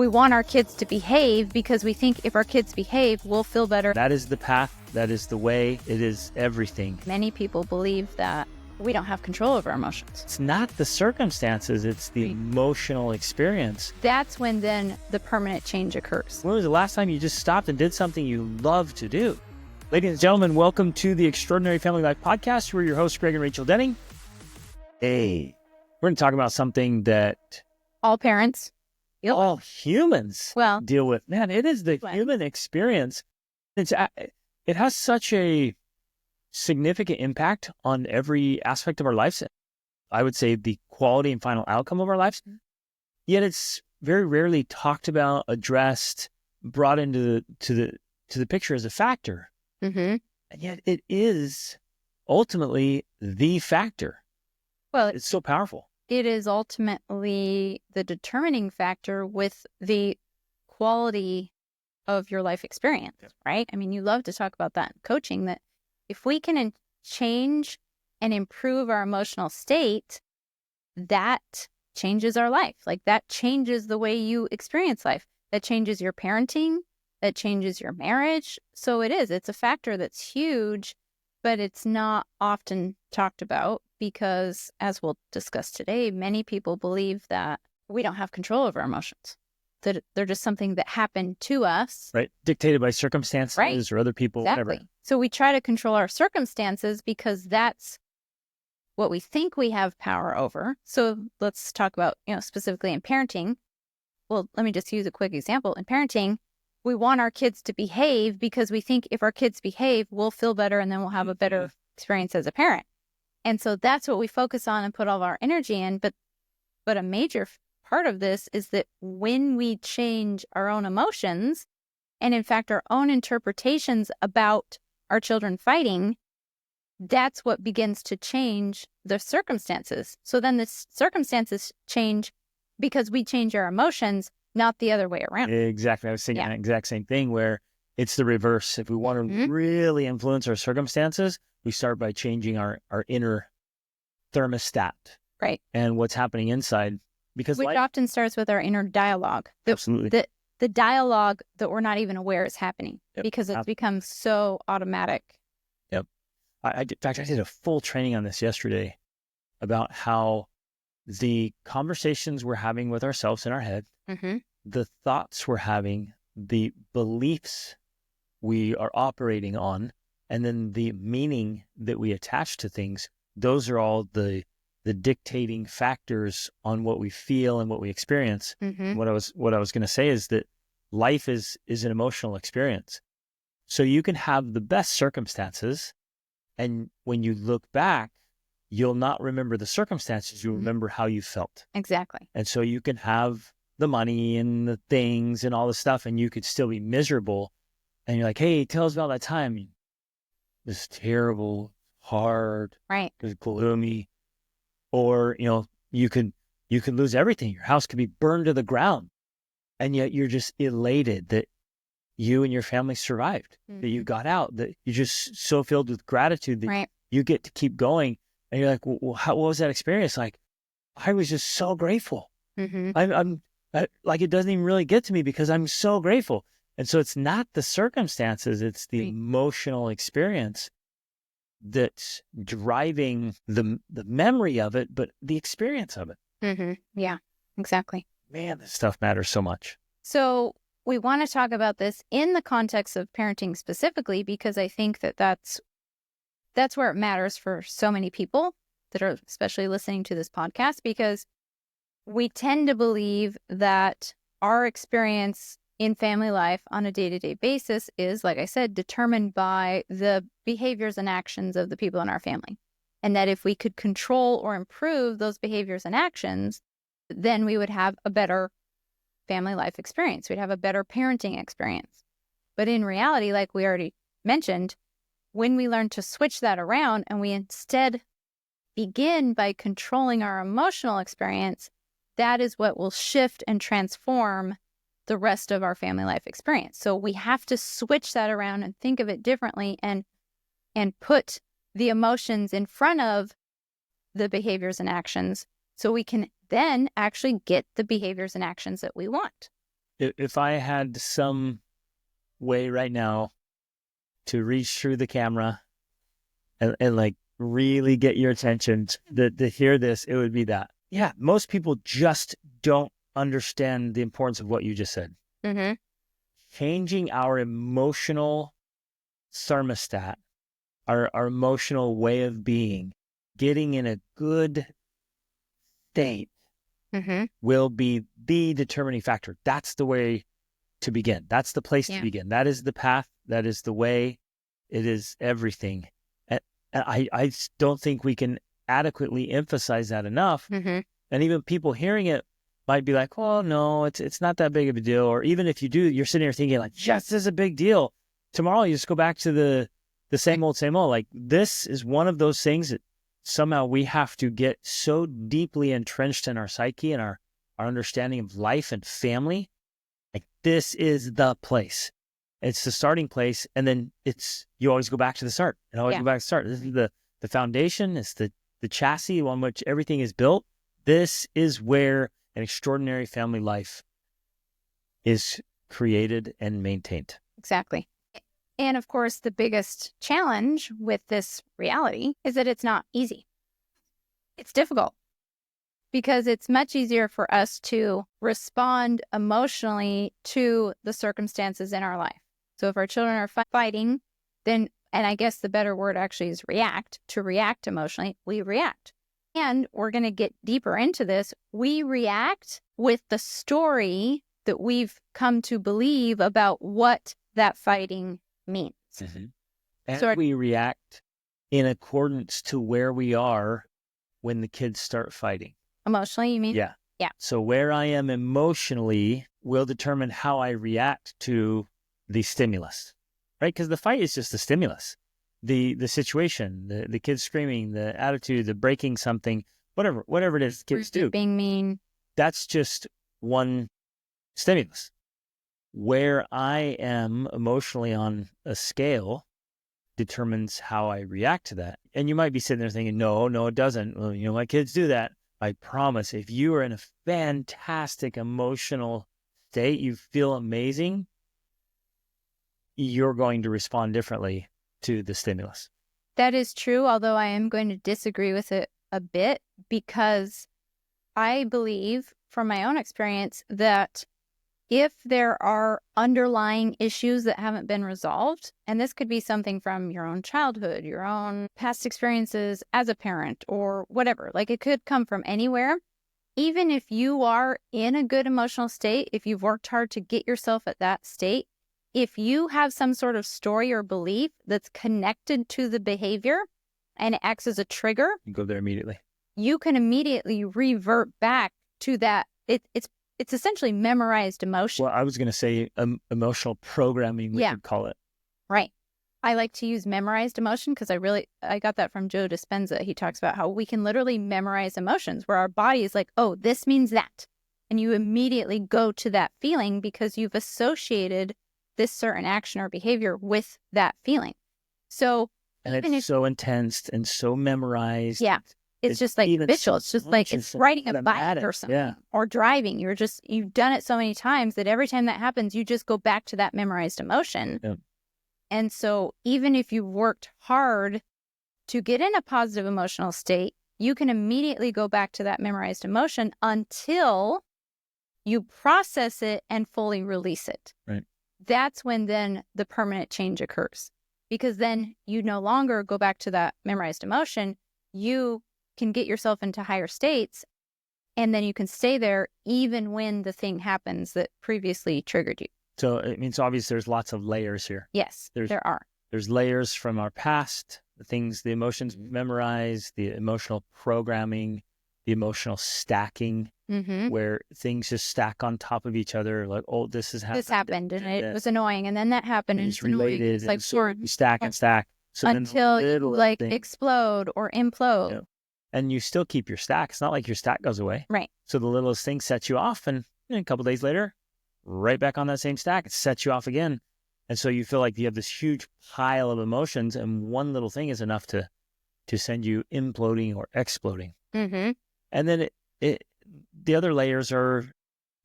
We want our kids to behave because we think if our kids behave, we'll feel better. That is the path. That is the way. It is everything. Many people believe that we don't have control over our emotions. It's not the circumstances. It's the emotional experience. That's when then the permanent change occurs. When was the last time you just stopped and did something you love to do? Ladies and gentlemen, welcome to the Extraordinary Family Life Podcast. We're your hosts, Greg and Rachel Denning. Hey, we're going to talk about something that All parents, all humans deal with. Man, it is the human experience. It has such a significant impact on every aspect of our lives. I would say the quality and final outcome of our lives. Yet it's very rarely talked about, addressed, brought into the picture as a factor. Mm-hmm. And yet it is ultimately the factor. Well, it's so powerful. It is ultimately the determining factor with the quality of your life experience, right? I mean, you love to talk about that in coaching, that if we can change and improve our emotional state, that changes our life. Like that changes the way you experience life. That changes your parenting, that changes your marriage. So it's a factor that's huge, but it's not often talked about because, as we'll discuss today, many people believe that we don't have control over our emotions, that they're just something that happened to us. Right. Dictated by circumstances or other people, Exactly. whatever. So we try to control our circumstances because that's what we think we have power over. So let's talk about, specifically in parenting. Well, let me just use a quick example. In parenting, we want our kids to behave because we think if our kids behave, we'll feel better and then we'll have a better experience as a parent. And so that's what we focus on and put all of our energy in. But a major part of this is that when we change our own emotions and in fact our own interpretations about our children fighting, that's what begins to change the circumstances. So then the circumstances change because we change our emotions, not the other way around. Exactly. I was thinking the exact same thing where it's the reverse. If we want to really influence our circumstances, we start by changing our inner thermostat. Right. And what's happening inside. Which often starts with our inner dialogue. Absolutely. The dialogue that we're not even aware is happening because it's become so automatic. Yep. In fact, I did a full training on this yesterday about how the conversations we're having with ourselves in our head, the thoughts we're having, the beliefs we are operating on, and then the meaning that we attach to things, those are all the dictating factors on what we feel and what we experience. What I was going to say is that life is an emotional experience. So you can have the best circumstances, and when you look back, you'll not remember the circumstances. You'll remember how you felt. Exactly. And so you can have the money and the things and all the stuff, and you could still be miserable. And you're like, hey, tell us about that time. It was terrible, hard, right? It was gloomy. Or, you could lose everything. Your house could be burned to the ground. And yet you're just elated that you and your family survived, that you got out, that you're just so filled with gratitude that you get to keep going. And you're like, well, what was that experience like? I was just so grateful. I'm like, it doesn't even really get to me because I'm so grateful. And so it's not the circumstances, it's the emotional experience that's driving the memory of it, but the experience of it. Yeah, exactly. Man, this stuff matters so much. So we want to talk about this in the context of parenting specifically, because I think that's where it matters for so many people that are especially listening to this podcast, because we tend to believe that our experience in family life on a day-to-day basis is, like I said, determined by the behaviors and actions of the people in our family. And that if we could control or improve those behaviors and actions, then we would have a better family life experience. We'd have a better parenting experience. But in reality, like we already mentioned, when we learn to switch that around and we instead begin by controlling our emotional experience, that is what will shift and transform the rest of our family life experience. So we have to switch that around and think of it differently and put the emotions in front of the behaviors and actions so we can then actually get the behaviors and actions that we want. if I had some way right now to reach through the camera and like really get your attention to hear this, it would be that. Yeah, most people just don't understand the importance of what you just said. Mm-hmm. Changing our emotional thermostat, our emotional way of being, getting in a good state Mm-hmm. will be the determining factor. That's the way to begin. That's the place to begin. That is the path. That is the way. It is everything. And I don't think we can adequately emphasize that enough. Mm-hmm. And even people hearing it might be like, "Oh no, it's not that big of a deal." Or even if you do, you're sitting here thinking like, "Yes, this is a big deal." Tomorrow you just go back to the same old, same old. Like this is one of those things that somehow we have to get so deeply entrenched in our psyche and our understanding of life and family. Like this is the place. It's the starting place. And then you always go back to the start and always go back to the start. This is the foundation. It's the chassis on which everything is built. This is where an extraordinary family life is created and maintained. Exactly. And of course, the biggest challenge with this reality is that it's not easy. It's difficult because it's much easier for us to respond emotionally to the circumstances in our life. So if our children are fighting, then, and I guess the better word actually is react, to react emotionally, we react. And we're going to get deeper into this. We react with the story that we've come to believe about what that fighting means. Mm-hmm. And we react in accordance to where we are when the kids start fighting. Emotionally, you mean? Yeah. Yeah. So where I am emotionally will determine how I react to the stimulus, right? Because the fight is just the stimulus. The situation, the kids screaming, the attitude, the breaking something, whatever it is kids do. Being mean. That's just one stimulus. Where I am emotionally on a scale determines how I react to that. And you might be sitting there thinking, no, it doesn't. Well, my kids do that. I promise, if you are in a fantastic emotional state, you feel amazing, you're going to respond differently to the stimulus. That is true, although I am going to disagree with it a bit because I believe from my own experience that if there are underlying issues that haven't been resolved, and this could be something from your own childhood, your own past experiences as a parent or whatever, like it could come from anywhere. Even if you are in a good emotional state, if you've worked hard to get yourself at that state, if you have some sort of story or belief that's connected to the behavior and it acts as a trigger, you go there immediately. You can immediately revert back to that. It's essentially memorized emotion. Well, I was going to say emotional programming, we could call it. Right. I like to use memorized emotion because I got that from Joe Dispenza. He talks about how we can literally memorize emotions where our body is like, oh, this means that. And you immediately go to that feeling because you've associated this certain action or behavior with that feeling. So, and it's so intense and so memorized. Yeah. It's just like visual. It's just like it's riding a bike or something or driving. You've done it so many times that every time that happens, you just go back to that memorized emotion. Yeah. And so even if you worked hard to get in a positive emotional state, you can immediately go back to that memorized emotion until you process it and fully release it. Right. That's when then the permanent change occurs. Because then you no longer go back to that memorized emotion. You can get yourself into higher states, and then you can stay there even when the thing happens that previously triggered you. So it means obvious there's lots of layers here. Yes, there are. There's layers from our past, the emotions memorized, the emotional programming, the emotional stacking, where things just stack on top of each other. Like, oh, this happened, and it was annoying, and then that happened, and it's related. It's like so you stack and stack. So until you explode or implode. And you still keep your stack. It's not like your stack goes away. Right. So the littlest thing sets you off, and a couple days later, right back on that same stack, it sets you off again. And so you feel like you have this huge pile of emotions, and one little thing is enough to send you imploding or exploding. Mm-hmm. And then the other layers are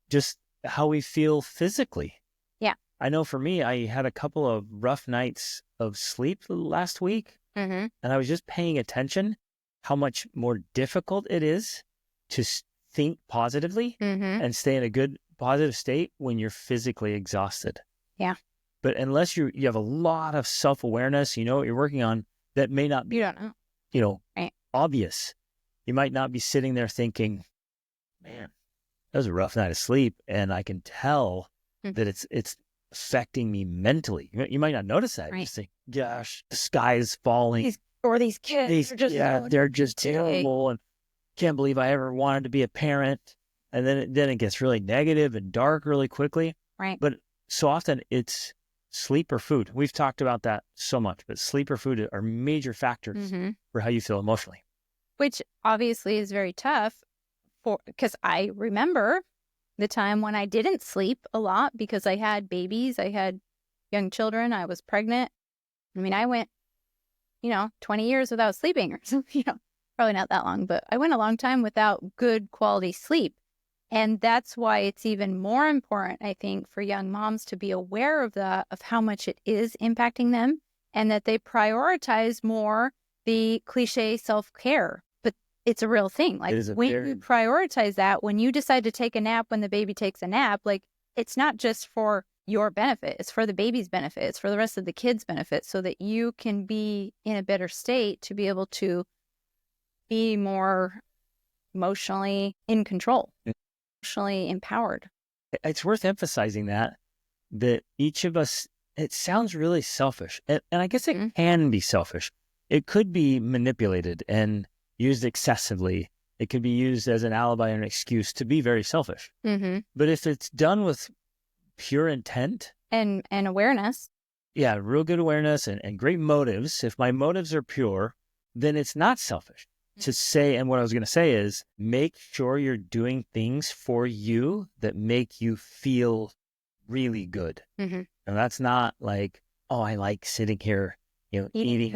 just how we feel physically. Yeah. I know for me, I had a couple of rough nights of sleep last week, and I was just paying attention how much more difficult it is to think positively and stay in a good positive state when you're physically exhausted. Yeah. But unless you have a lot of self-awareness, you know what you're working on, that may not be, You don't know. Right. obvious. You might not be sitting there thinking, man, that was a rough night of sleep, and I can tell that it's affecting me mentally. You might not notice that. Right. You just think, gosh, the sky is falling. These kids they're just terrible, and can't believe I ever wanted to be a parent. And then it gets really negative and dark really quickly. Right. But so often it's sleep or food. We've talked about that so much, but sleep or food are major factors for how you feel emotionally. Which obviously is very tough because I remember the time when I didn't sleep a lot because I had babies, I had young children, I was pregnant. I mean, I went, 20 years without sleeping or something, probably not that long, but I went a long time without good quality sleep. And that's why it's even more important, I think, for young moms to be aware of that, of how much it is impacting them, and that they prioritize more the cliche self-care. But it's a real thing. Like when you prioritize that, when you decide to take a nap when the baby takes a nap, like it's not just for your benefit, it's for the baby's benefit, it's for the rest of the kids' benefit, so that you can be in a better state to be able to be more emotionally in control. Emotionally empowered. It's worth emphasizing that each of us, it sounds really selfish. And I guess it can be selfish. It could be manipulated and used excessively. It could be used as an alibi or an excuse to be very selfish. But if it's done with pure intent and awareness. Yeah, real good awareness and great motives. If my motives are pure, then it's not selfish to say. And what I was going to say is make sure you're doing things for you that make you feel really good. And that's not like, oh, I like sitting here, eating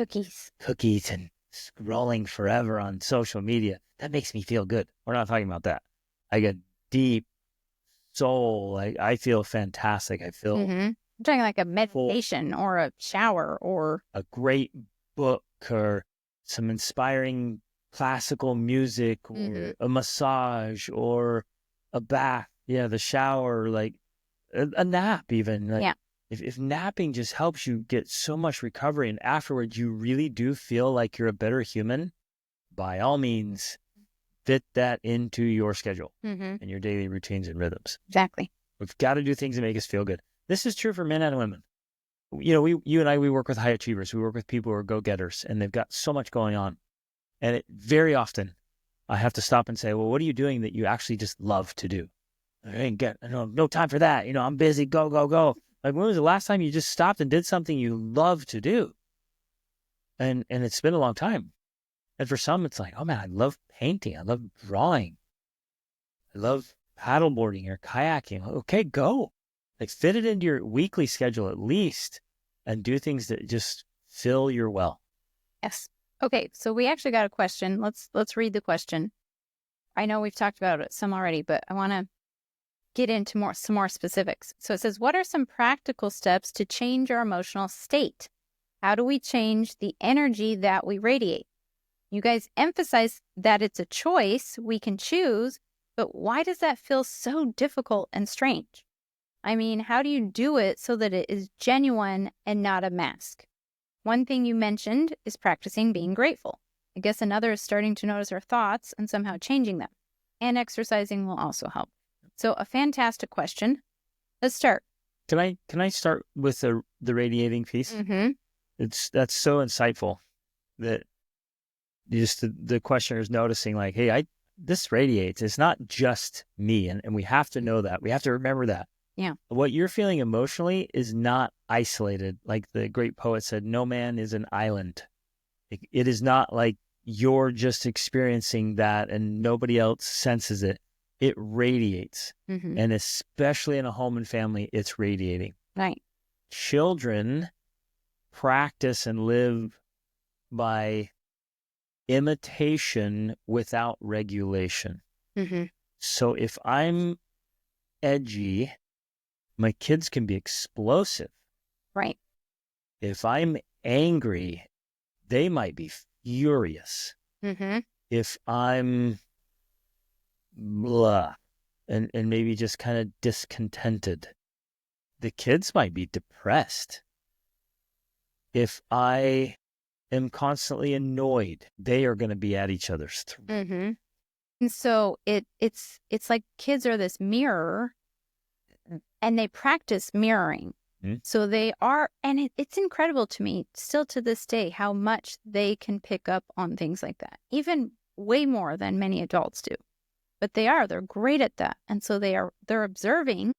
cookies and scrolling forever on social media. That makes me feel good. We're not talking about that. I get deep soul. I feel fantastic. I feel I'm talking like a meditation or a shower or a great book or some inspiring classical music or a massage or a bath. Yeah, the shower, like a nap even. Like, if napping just helps you get so much recovery and afterwards you really do feel like you're a better human, by all means, fit that into your schedule and your daily routines and rhythms. Exactly. We've got to do things that make us feel good. This is true for men and women. You and I, we work with high achievers. We work with people who are go-getters, and they've got so much going on. And very often, I have to stop and say, well, what are you doing that you actually just love to do? I ain't got no time for that. I'm busy, go, go, go. Like, when was the last time you just stopped and did something you love to do? And it's been a long time. And for some, it's like, oh man, I love painting. I love drawing. I love paddleboarding or kayaking. Okay, go. Like, fit it into your weekly schedule at least and do things that just fill your well. Yes. Okay, so we actually got a question. Let's read the question. I know we've talked about it some already, but I want to get into some more specifics. So it says, what are some practical steps to change our emotional state? How do we change the energy that we radiate? You guys emphasize that it's a choice we can choose, but why does that feel so difficult and strange? I mean, how do you do it so that it is genuine and not a mask? One thing you mentioned is practicing being grateful. I guess another is starting to notice our thoughts and somehow changing them. And exercising will also help. So a fantastic question. Let's start. Can I start with the radiating piece? That's so insightful that just the questioner is noticing, like, hey, this radiates. It's not just me, and we have to know that. We have to remember that. Yeah. What you're feeling emotionally is not isolated. Like the great poet said, no man is an island. It is not like you're just experiencing that and nobody else senses it. It radiates. And especially in a home and family, it's radiating. Right. Children practice and live by imitation without regulation. So if I'm edgy, my kids can be explosive. Right. If I'm angry, they might be furious. Mm-hmm. If I'm blah and maybe just kind of discontented, the kids might be depressed. If I am constantly annoyed, they are going to be at each other's throat. Mm-hmm. And so it's like kids are this mirror, and they practice mirroring. Mm-hmm. So they are, and it's incredible to me still to this day how much they can pick up on things like that, even way more than many adults do. But they're great at that. And so they're observing,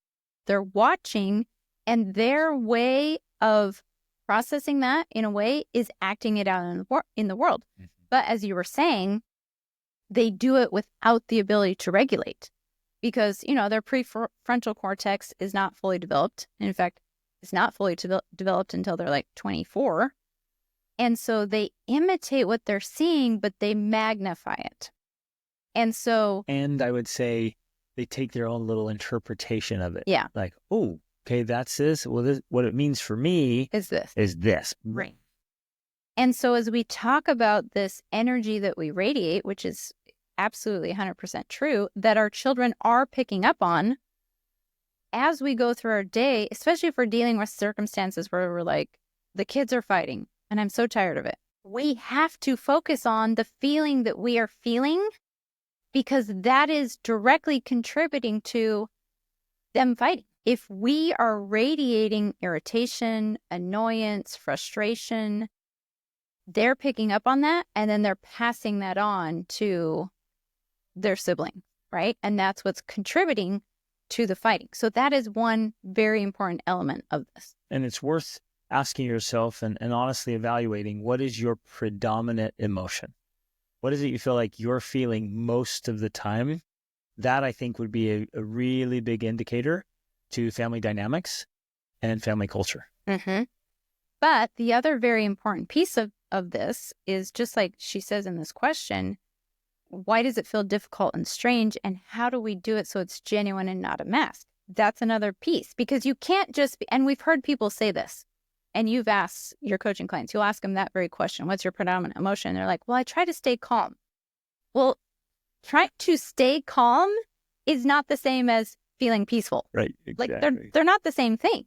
they're watching, and their way of processing that in a way is acting it out in the world. Mm-hmm. But as you were saying, they do it without the ability to regulate because, their prefrontal cortex is not fully developed. In fact, it's not fully developed until they're like 24. And so they imitate what they're seeing, but they magnify it. And I would say they take their own little interpretation of it. Yeah. Like, oh, okay, that's this. Well, what it means for me is this. Right. And so as we talk about this energy that we radiate, which is absolutely 100% true, that our children are picking up on as we go through our day, especially if we're dealing with circumstances where we're like, the kids are fighting and I'm so tired of it. We have to focus on the feeling that we are feeling because that is directly contributing to them fighting. If we are radiating irritation, annoyance, frustration, they're picking up on that and then they're passing that on to their sibling, right? And that's what's contributing to the fighting. So that is one very important element of this. And it's worth asking yourself and honestly evaluating, what is your predominant emotion? What is it you feel like you're feeling most of the time? That, I think, would be a really big indicator to family dynamics and family culture. Mm-hmm. But the other very important piece of this is, just like she says in this question, why does it feel difficult and strange? And how do we do it so it's genuine and not a mask? That's another piece, because you can't just be, and we've heard people say this, and you've asked your coaching clients, you'll ask them that very question. What's your predominant emotion? And they're like, well, I try to stay calm. Well, trying to stay calm is not the same as feeling peaceful. Right. Exactly. Like they're not the same thing.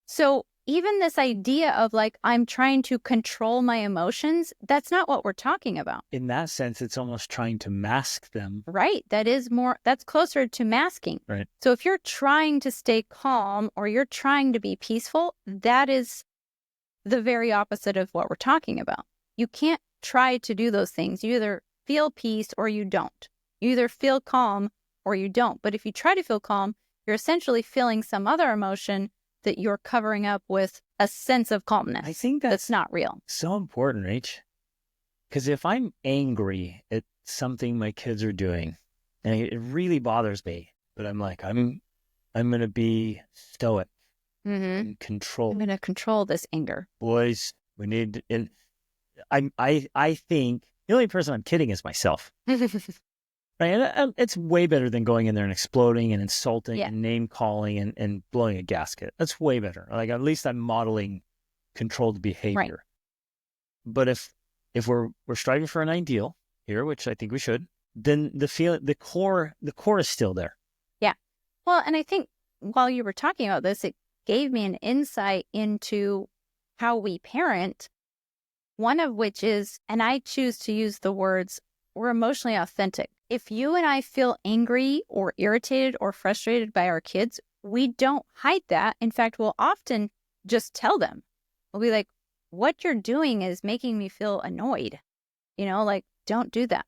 So even this idea of like, I'm trying to control my emotions, that's not what we're talking about. In that sense, it's almost trying to mask them. Right. That's closer to masking. Right. So if you're trying to stay calm or you're trying to be peaceful, that is the very opposite of what we're talking about. You can't try to do those things. You either feel peace or you don't. You either feel calm or you don't. But if you try to feel calm, you're essentially feeling some other emotion that you're covering up with a sense of calmness. I think that's not real. So important, Rach. Because if I'm angry at something my kids are doing, and it really bothers me, but I'm like, I'm going to be stoic and control. I'm going to control this anger. Boys, we need, and I think the only person I'm kidding is myself. Right? And it's way better than going in there and exploding and insulting and name calling and blowing a gasket. That's way better. Like, at least I'm modeling controlled behavior. Right. But if we're striving for an ideal here, which I think we should, then the core is still there. Yeah. Well, and I think while you were talking about this, it gave me an insight into how we parent, one of which is, and I choose to use the words, we're emotionally authentic. If you and I feel angry or irritated or frustrated by our kids, we don't hide that. In fact, we'll often just tell them. We'll be like, what you're doing is making me feel annoyed. Like, don't do that.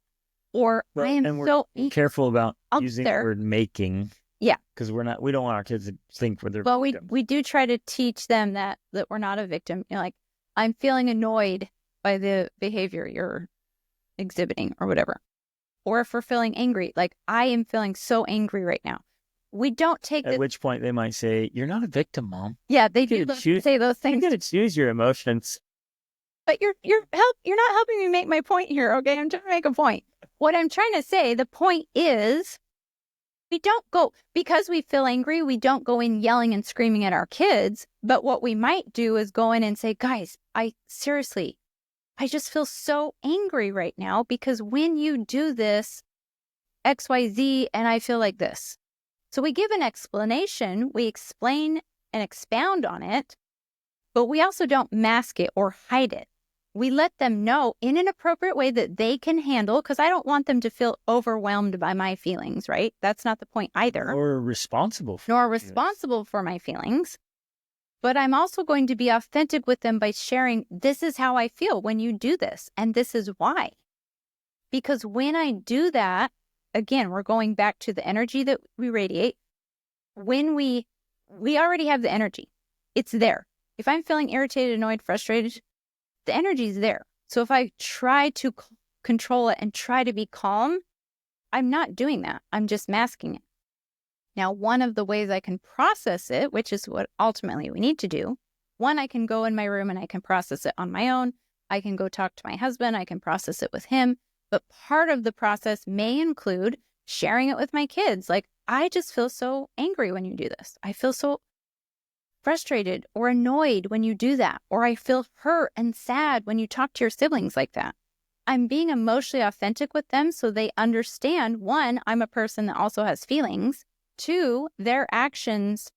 Or I am so careful about using the word making. Yeah. Because we don't want our kids to think we're their Well, victims. we do try to teach them that we're not a victim. Like, I'm feeling annoyed by the behavior you're exhibiting or whatever. Or if we're feeling angry, like, I am feeling so angry right now. We don't take At which point they might say, you're not a victim, Mom. Yeah, they do say those things. You got to choose your emotions. But you're not helping me make my point here, okay? I'm trying to make a point. What I'm trying to say, the point is, We don't go, because we feel angry, we don't go in yelling and screaming at our kids. But what we might do is go in and say, guys, I just feel so angry right now because when you do this, XYZ, and I feel like this. So we give an explanation, we explain and expound on it, but we also don't mask it or hide it. We let them know in an appropriate way that they can handle, because I don't want them to feel overwhelmed by my feelings, right? That's not the point either. Nor responsible for my feelings. But I'm also going to be authentic with them by sharing, this is how I feel when you do this, and this is why. Because when I do that, again, we're going back to the energy that we radiate. When we already have the energy, it's there. If I'm feeling irritated, annoyed, frustrated, the energy is there. So if I try to control it and try to be calm, I'm not doing that. I'm just masking it. Now, one of the ways I can process it, which is what ultimately we need to do, one, I can go in my room and I can process it on my own. I can go talk to my husband. I can process it with him. But part of the process may include sharing it with my kids. Like, I just feel so angry when you do this. I feel so frustrated or annoyed when you do that. Or I feel hurt and sad when you talk to your siblings like that. I'm being emotionally authentic with them so they understand, one, I'm a person that also has feelings. Two, their actions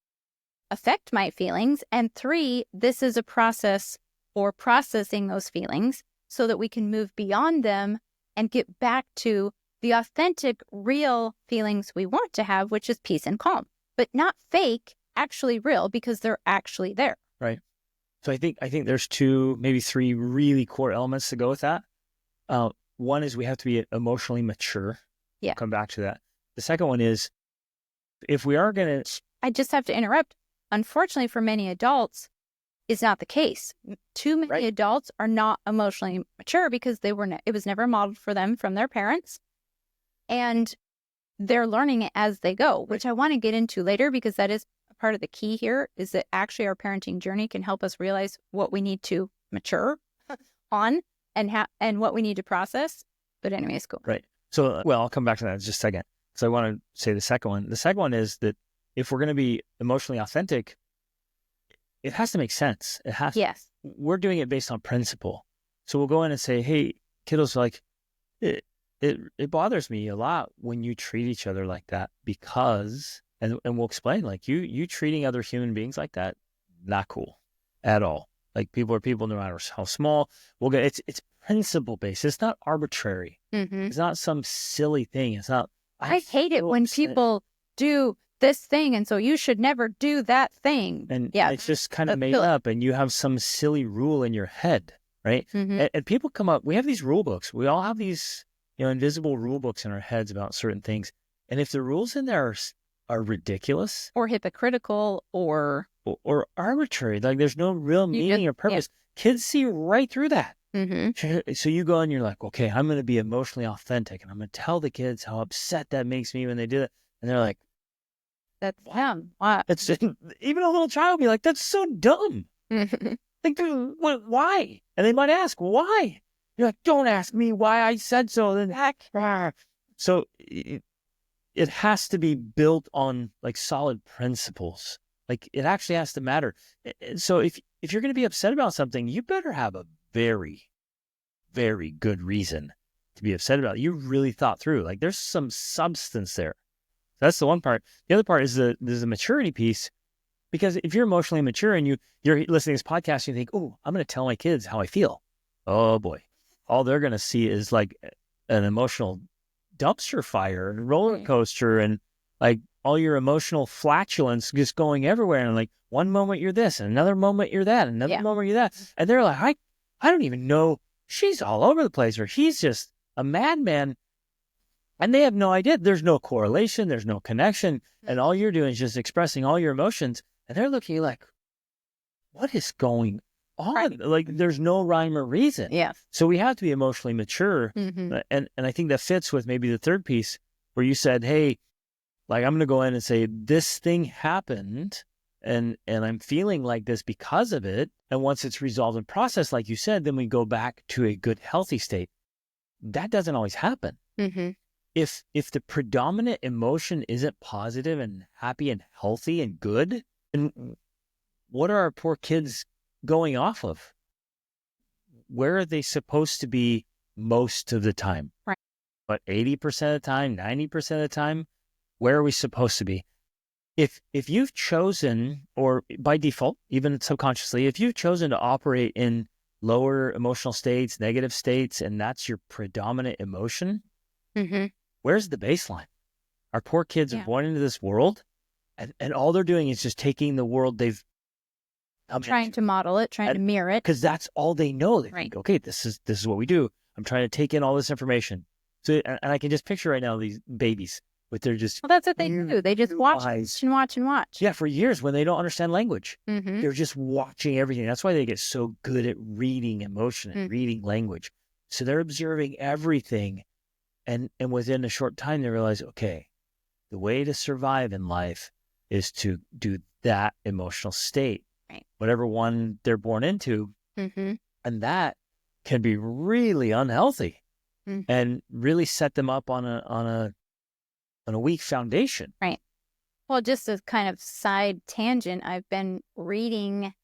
affect my feelings. And three, this is a process for processing those feelings so that we can move beyond them and get back to the authentic, real feelings we want to have, which is peace and calm, but not fake, actually real, because they're actually there. Right. So I think there's two, maybe three really core elements to go with that. One is we have to be emotionally mature. Yeah. We'll come back to that. The second one is, if we are going to... I just have to interrupt. Unfortunately, for many adults, is not the case. Too many adults are not emotionally mature because it was never modeled for them from their parents. And they're learning it as they go, which I want to get into later, because that is a part of the key here, is that actually our parenting journey can help us realize what we need to mature on and what we need to process. But anyways, cool. Right. So, well, I'll come back to that in just a second. So I want to say the second one. The second one is that if we're going to be emotionally authentic, it has to make sense. It has. Yes. We're doing it based on principle. So we'll go in and say, hey, kiddos, like, it bothers me a lot when you treat each other like that, because, and we'll explain, like, you treating other human beings like that, not cool at all. Like, people are people no matter how small. We'll get, it's principle based. It's not arbitrary. Mm-hmm. It's not some silly thing. It's not. I hate it when people do this thing, and so you should never do that thing. And it's just kind of made up, and you have some silly rule in your head, right? Mm-hmm. And people come up, we have these rule books. We all have these, invisible rule books in our heads about certain things. And if the rules in there are ridiculous or hypocritical or arbitrary, like there's no real meaning or purpose, kids see right through that. Mm-hmm. So you go and you're like, okay, I'm going to be emotionally authentic, and I'm going to tell the kids how upset that makes me when they do it. And they're like, that's them. Wow. It's even a little child will be like, that's so dumb. Like, why? And they might ask, why? You're like, don't ask me why I said so. Then so it has to be built on like solid principles. Like, it actually has to matter. So if you're going to be upset about something, you better have a very, very good reason to be upset about it. You really thought through, like, there's some substance there. That's the one part. The other part is there's a maturity piece, because if you're emotionally mature and you're listening to this podcast and you think, oh, I'm going to tell my kids how I feel. Oh boy. All they're going to see is like an emotional dumpster fire and roller coaster and like all your emotional flatulence just going everywhere. And like one moment you're this, and another moment you're that, and another moment you're that. And they're like, I don't even know. She's all over the place, or he's just a madman. And they have no idea. There's no correlation. There's no connection. And all you're doing is just expressing all your emotions. And they're looking like, what is going on? Right. Like, there's no rhyme or reason. Yeah. So we have to be emotionally mature. Mm-hmm. And I think that fits with maybe the third piece where you said, hey, like, I'm going to go in and say, this thing happened and I'm feeling like this because of it. And once it's resolved and processed, like you said, then we go back to a good, healthy state. That doesn't always happen. Mm-hmm. if the predominant emotion isn't positive and happy and healthy and good, then what are our poor kids going off of? Where are they supposed to be most of the time? Right. But 80% of the time, 90% of the time, where are we supposed to be? If you've chosen, or by default, even subconsciously, if you've chosen to operate in lower emotional states, negative states, and that's your predominant emotion, where's the baseline? Our poor kids are born into this world, and all they're doing is just taking the world they've trying to model it, trying to mirror it, because that's all they know. They think, okay, this is what we do. I'm trying to take in all this information. So, and I can just picture right now these babies with their just. Well, that's what they do. They just watch and watch and watch. Yeah, for years when they don't understand language, they're just watching everything. That's why they get so good at reading emotion and reading language. So they're observing everything, and within a short time they realize, okay, the way to survive in life is to do that emotional state. Right. Whatever one they're born into, and that can be really unhealthy and really set them up on a weak foundation. Right. Well, just a kind of side tangent, I've been reading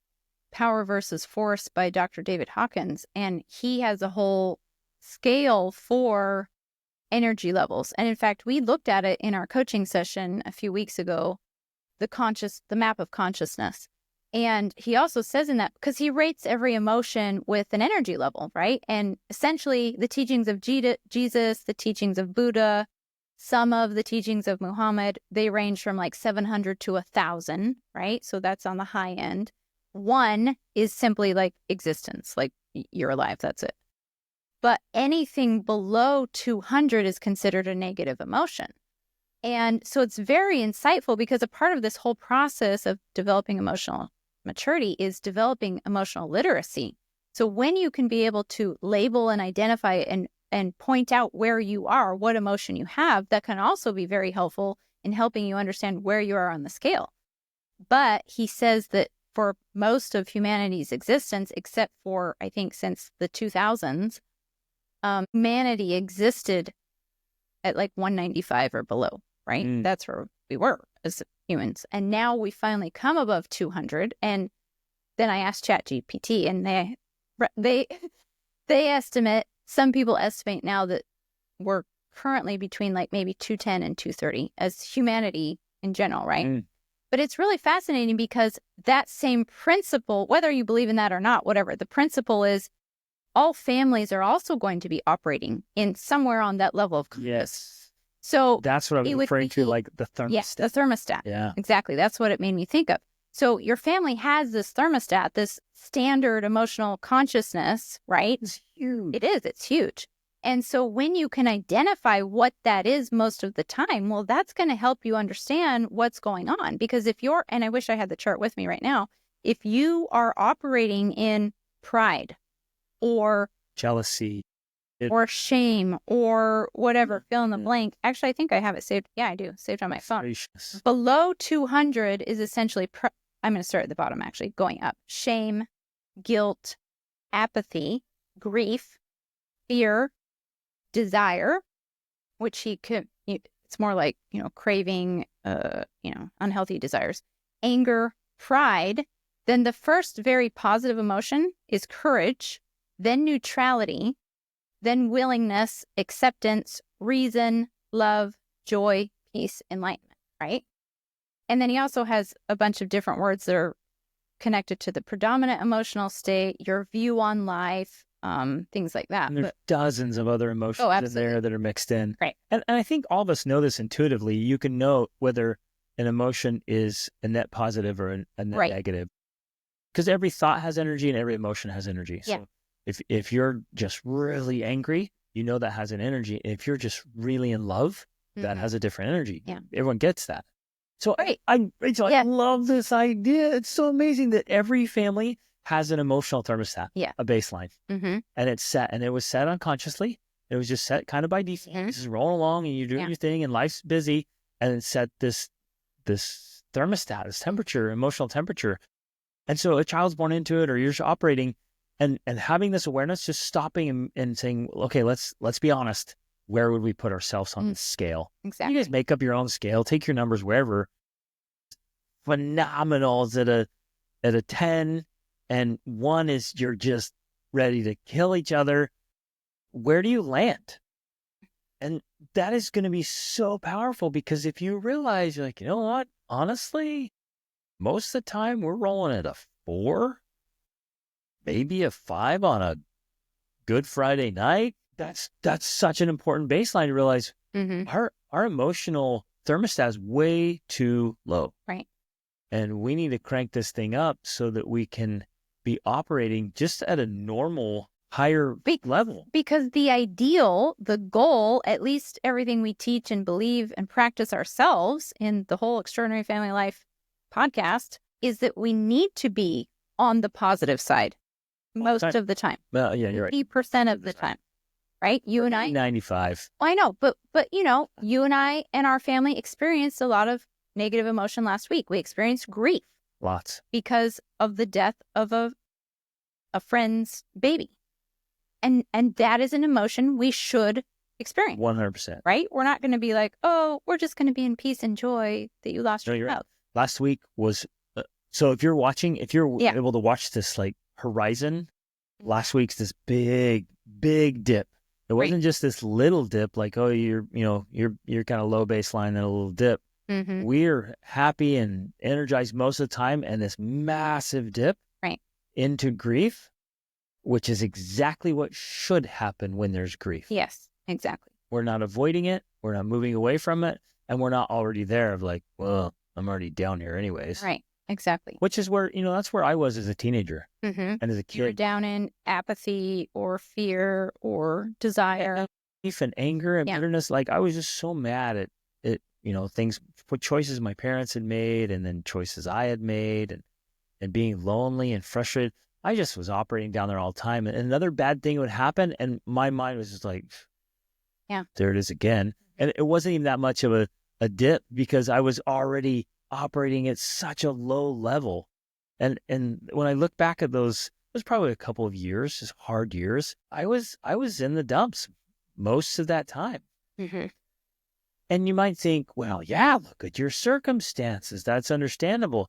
Power versus Force by Dr. David Hawkins, and he has a whole scale for energy levels. And in fact, we looked at it in our coaching session a few weeks ago, the map of consciousness. And he also says in that, because he rates every emotion with an energy level, right? And essentially the teachings of Jesus, the teachings of Buddha, some of the teachings of Muhammad, they range from like 700 to 1,000, right? So that's on the high end. 1 is simply like existence, like you're alive, that's it. But anything below 200 is considered a negative emotion. And so it's very insightful because a part of this whole process of developing emotional maturity is developing emotional literacy. So when you can be able to label and identify and point out where you are, what emotion you have, that can also be very helpful in helping you understand where you are on the scale. But he says that for most of humanity's existence, except for, I think, since the 2000s, humanity existed at like 195 or below, right? That's where we were as humans. And now we finally come above 200. And then I asked ChatGPT, and they estimate, some people estimate now that we're currently between like maybe 210 and 230 as humanity in general, right? But it's really fascinating because that same principle, whether you believe in that or not, whatever, the principle is all families are also going to be operating in somewhere on that level of consciousness. Yes. So that's what I was referring to, like the thermostat. Yes, the thermostat. Yeah. Exactly. That's what it made me think of. So your family has this thermostat, this standard emotional consciousness, right? It's huge. It is. It's huge. And so when you can identify what that is most of the time, well, that's going to help you understand what's going on. Because if you're, and I wish I had the chart with me right now, if you are operating in pride or jealousy or shame or whatever, fill in the blank. Actually, I think I have it saved. Yeah, I do. Saved on my phone. Gracious. Below 200 is essentially, I'm going to start at the bottom, actually, going up. Shame, guilt, apathy, grief, fear, desire, which it's more like, craving, unhealthy desires, anger, pride. Then the first very positive emotion is courage, then neutrality, then willingness, acceptance, reason, love, joy, peace, enlightenment, right? And then he also has a bunch of different words that are connected to the predominant emotional state, your view on life, things like that. And there's dozens of other emotions in there that are mixed in. Right. And I think all of us know this intuitively. You can know whether an emotion is a net positive or a net negative. Because every thought has energy and every emotion has energy. Yeah. So if you're just really angry, that has an energy. If you're just really in love, that has a different energy. Yeah. Everyone gets that. So Rachel, I love this idea. It's so amazing that every family has an emotional thermostat, a baseline, and it's set, and it was set unconsciously. It was just set kind of by default. This is rolling along, and you're doing your thing, and life's busy, and it set this thermostat, this temperature, emotional temperature. And so a child's born into it, or you're just operating, and having this awareness, just stopping and saying, okay, let's be honest. where would we put ourselves on the scale? Exactly. You guys make up your own scale, take your numbers wherever. Phenomenal is at a 10, and 1 is you're just ready to kill each other. Where do you land? And that is going to be so powerful, because if you realize, you're like, you know what, honestly, most of the time we're rolling at a 4, maybe a 5 on a Good Friday night. That's such an important baseline to realize. Our emotional thermostat is way too low. Right. And we need to crank this thing up so that we can be operating just at a normal, higher level. Because the ideal, the goal, at least everything we teach and believe and practice ourselves in the whole Extraordinary Family Life podcast, is that we need to be on the positive side most of the time. Well, yeah, you're right. 80% of the time, right? You and I. 95. Well, I know, but you and I and our family experienced a lot of negative emotion last week. We experienced grief. Lots. Because of the death of a friend's baby. And that is an emotion we should experience. 100%. Right? We're not going to be like, oh, we're just going to be in peace and joy that you lost your child. Right. Last week was, so if you're able to watch this like horizon, last week's this big dip. It wasn't just this little dip, like, oh, you're kind of low baseline and a little dip. We're happy and energized most of the time, and this massive dip into grief, which is exactly what should happen when there's grief. Yes, exactly. We're not avoiding it. We're not moving away from it. And we're not already there of like, well, I'm already down here anyways. Right. Exactly. Which is where, that's where I was as a teenager and as a kid. You're down in apathy or fear or desire. Grief and anger and bitterness. Like, I was just so mad at things, choices my parents had made, and then choices I had made, and being lonely and frustrated. I just was operating down there all the time. And another bad thing would happen, and my mind was just like, there it is again. And it wasn't even that much of a dip, because I was already operating at such a low level. And when I look back at those, it was probably a couple of years, just hard years. I was in the dumps most of that time. And you might think, well, yeah, look at your circumstances. That's understandable.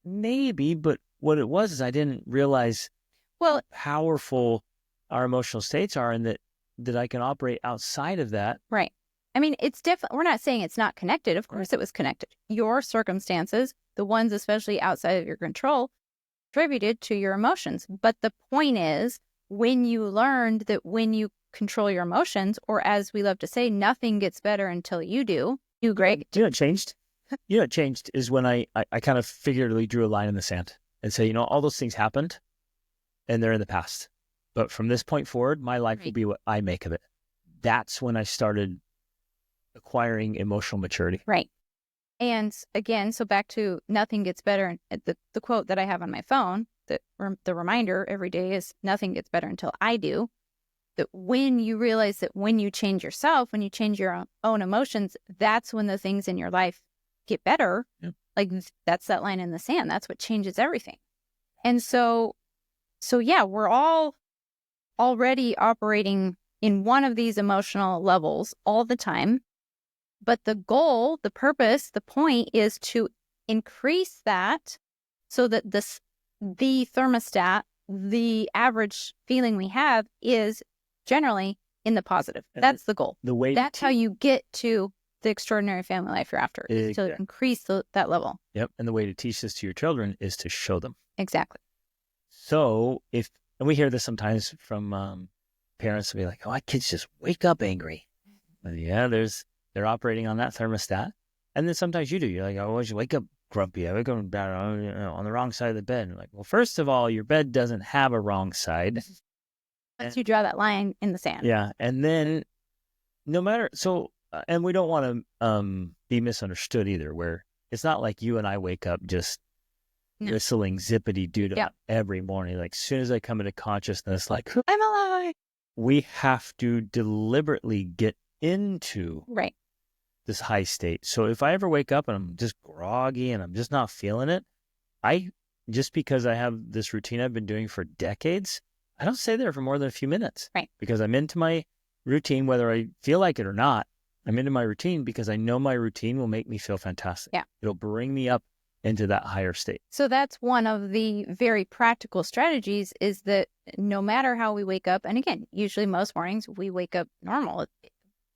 Maybe, but what it was is I didn't realize how powerful our emotional states are, and that I can operate outside of that. Right. I mean, it's different. We're not saying it's not connected. Of course it was connected. Your circumstances, the ones especially outside of your control, contributed to your emotions. But the point is, when you learned that when you control your emotions, or as we love to say, nothing gets better until you do. You, Greg? You know what changed? What changed is when I kind of figuratively drew a line in the sand and say, all those things happened and they're in the past. But from this point forward, my life will be what I make of it. That's when I started acquiring emotional maturity. Right. And again, so back to nothing gets better. The quote that I have on my phone, the reminder every day is nothing gets better until I do. That when you realize that when you change yourself, when you change your own emotions, that's when the things in your life get better. Yep. Like, that's that line in the sand. That's what changes everything. And so yeah, we're all already operating in one of these emotional levels all the time. But the goal, the purpose, the point is to increase that so that the thermostat, the average feeling we have, is generally in the positive. That's the goal. That's how you get to the extraordinary family life you're after, is to increase that level. Yep. And the way to teach this to your children is to show them. Exactly. So and we hear this sometimes from parents, will be like, oh, my kids just wake up angry. And yeah, they're operating on that thermostat. And then sometimes you do. You're like, oh, I wake up grumpy. I wake up on the wrong side of the bed. And like, well, first of all, your bed doesn't have a wrong side. Once you draw that line in the sand. Yeah. And then and we don't want to be misunderstood either, where it's not like you and I wake up just whistling zippity-doo every morning. Like, as soon as I come into consciousness, like, I'm alive. We have to deliberately get into this high state. So if I ever wake up and I'm just groggy and I'm just not feeling it, just because I have this routine I've been doing for decades, I don't stay there for more than a few minutes. Right. Because I'm into my routine, whether I feel like it or not. I'm into my routine because I know my routine will make me feel fantastic. Yeah. It'll bring me up into that higher state. So that's one of the very practical strategies, is that no matter how we wake up, and again, usually most mornings we wake up normal,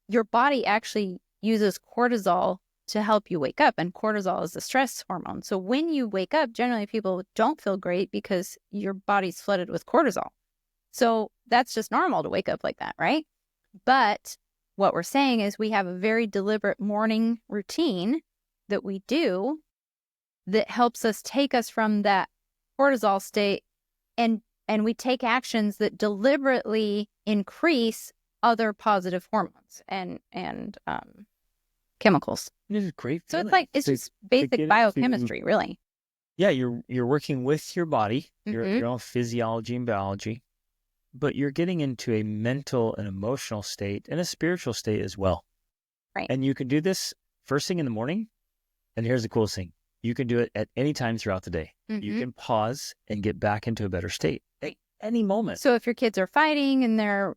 your body actually uses cortisol to help you wake up. And cortisol is the stress hormone. So when you wake up, generally people don't feel great because your body's flooded with cortisol. So that's just normal to wake up like that, right? But what we're saying is we have a very deliberate morning routine that we do that helps us take us from that cortisol state, and we take actions that deliberately increase other positive hormones and chemicals. It's great. So it's like, it's just basic biochemistry, really. Yeah, you're working with your body, your own physiology and biology, but you're getting into a mental and emotional state and a spiritual state as well. Right. And you can do this first thing in the morning. And here's the coolest thing. You can do it at any time throughout the day. You can pause and get back into a better state at any moment. So if your kids are fighting and they're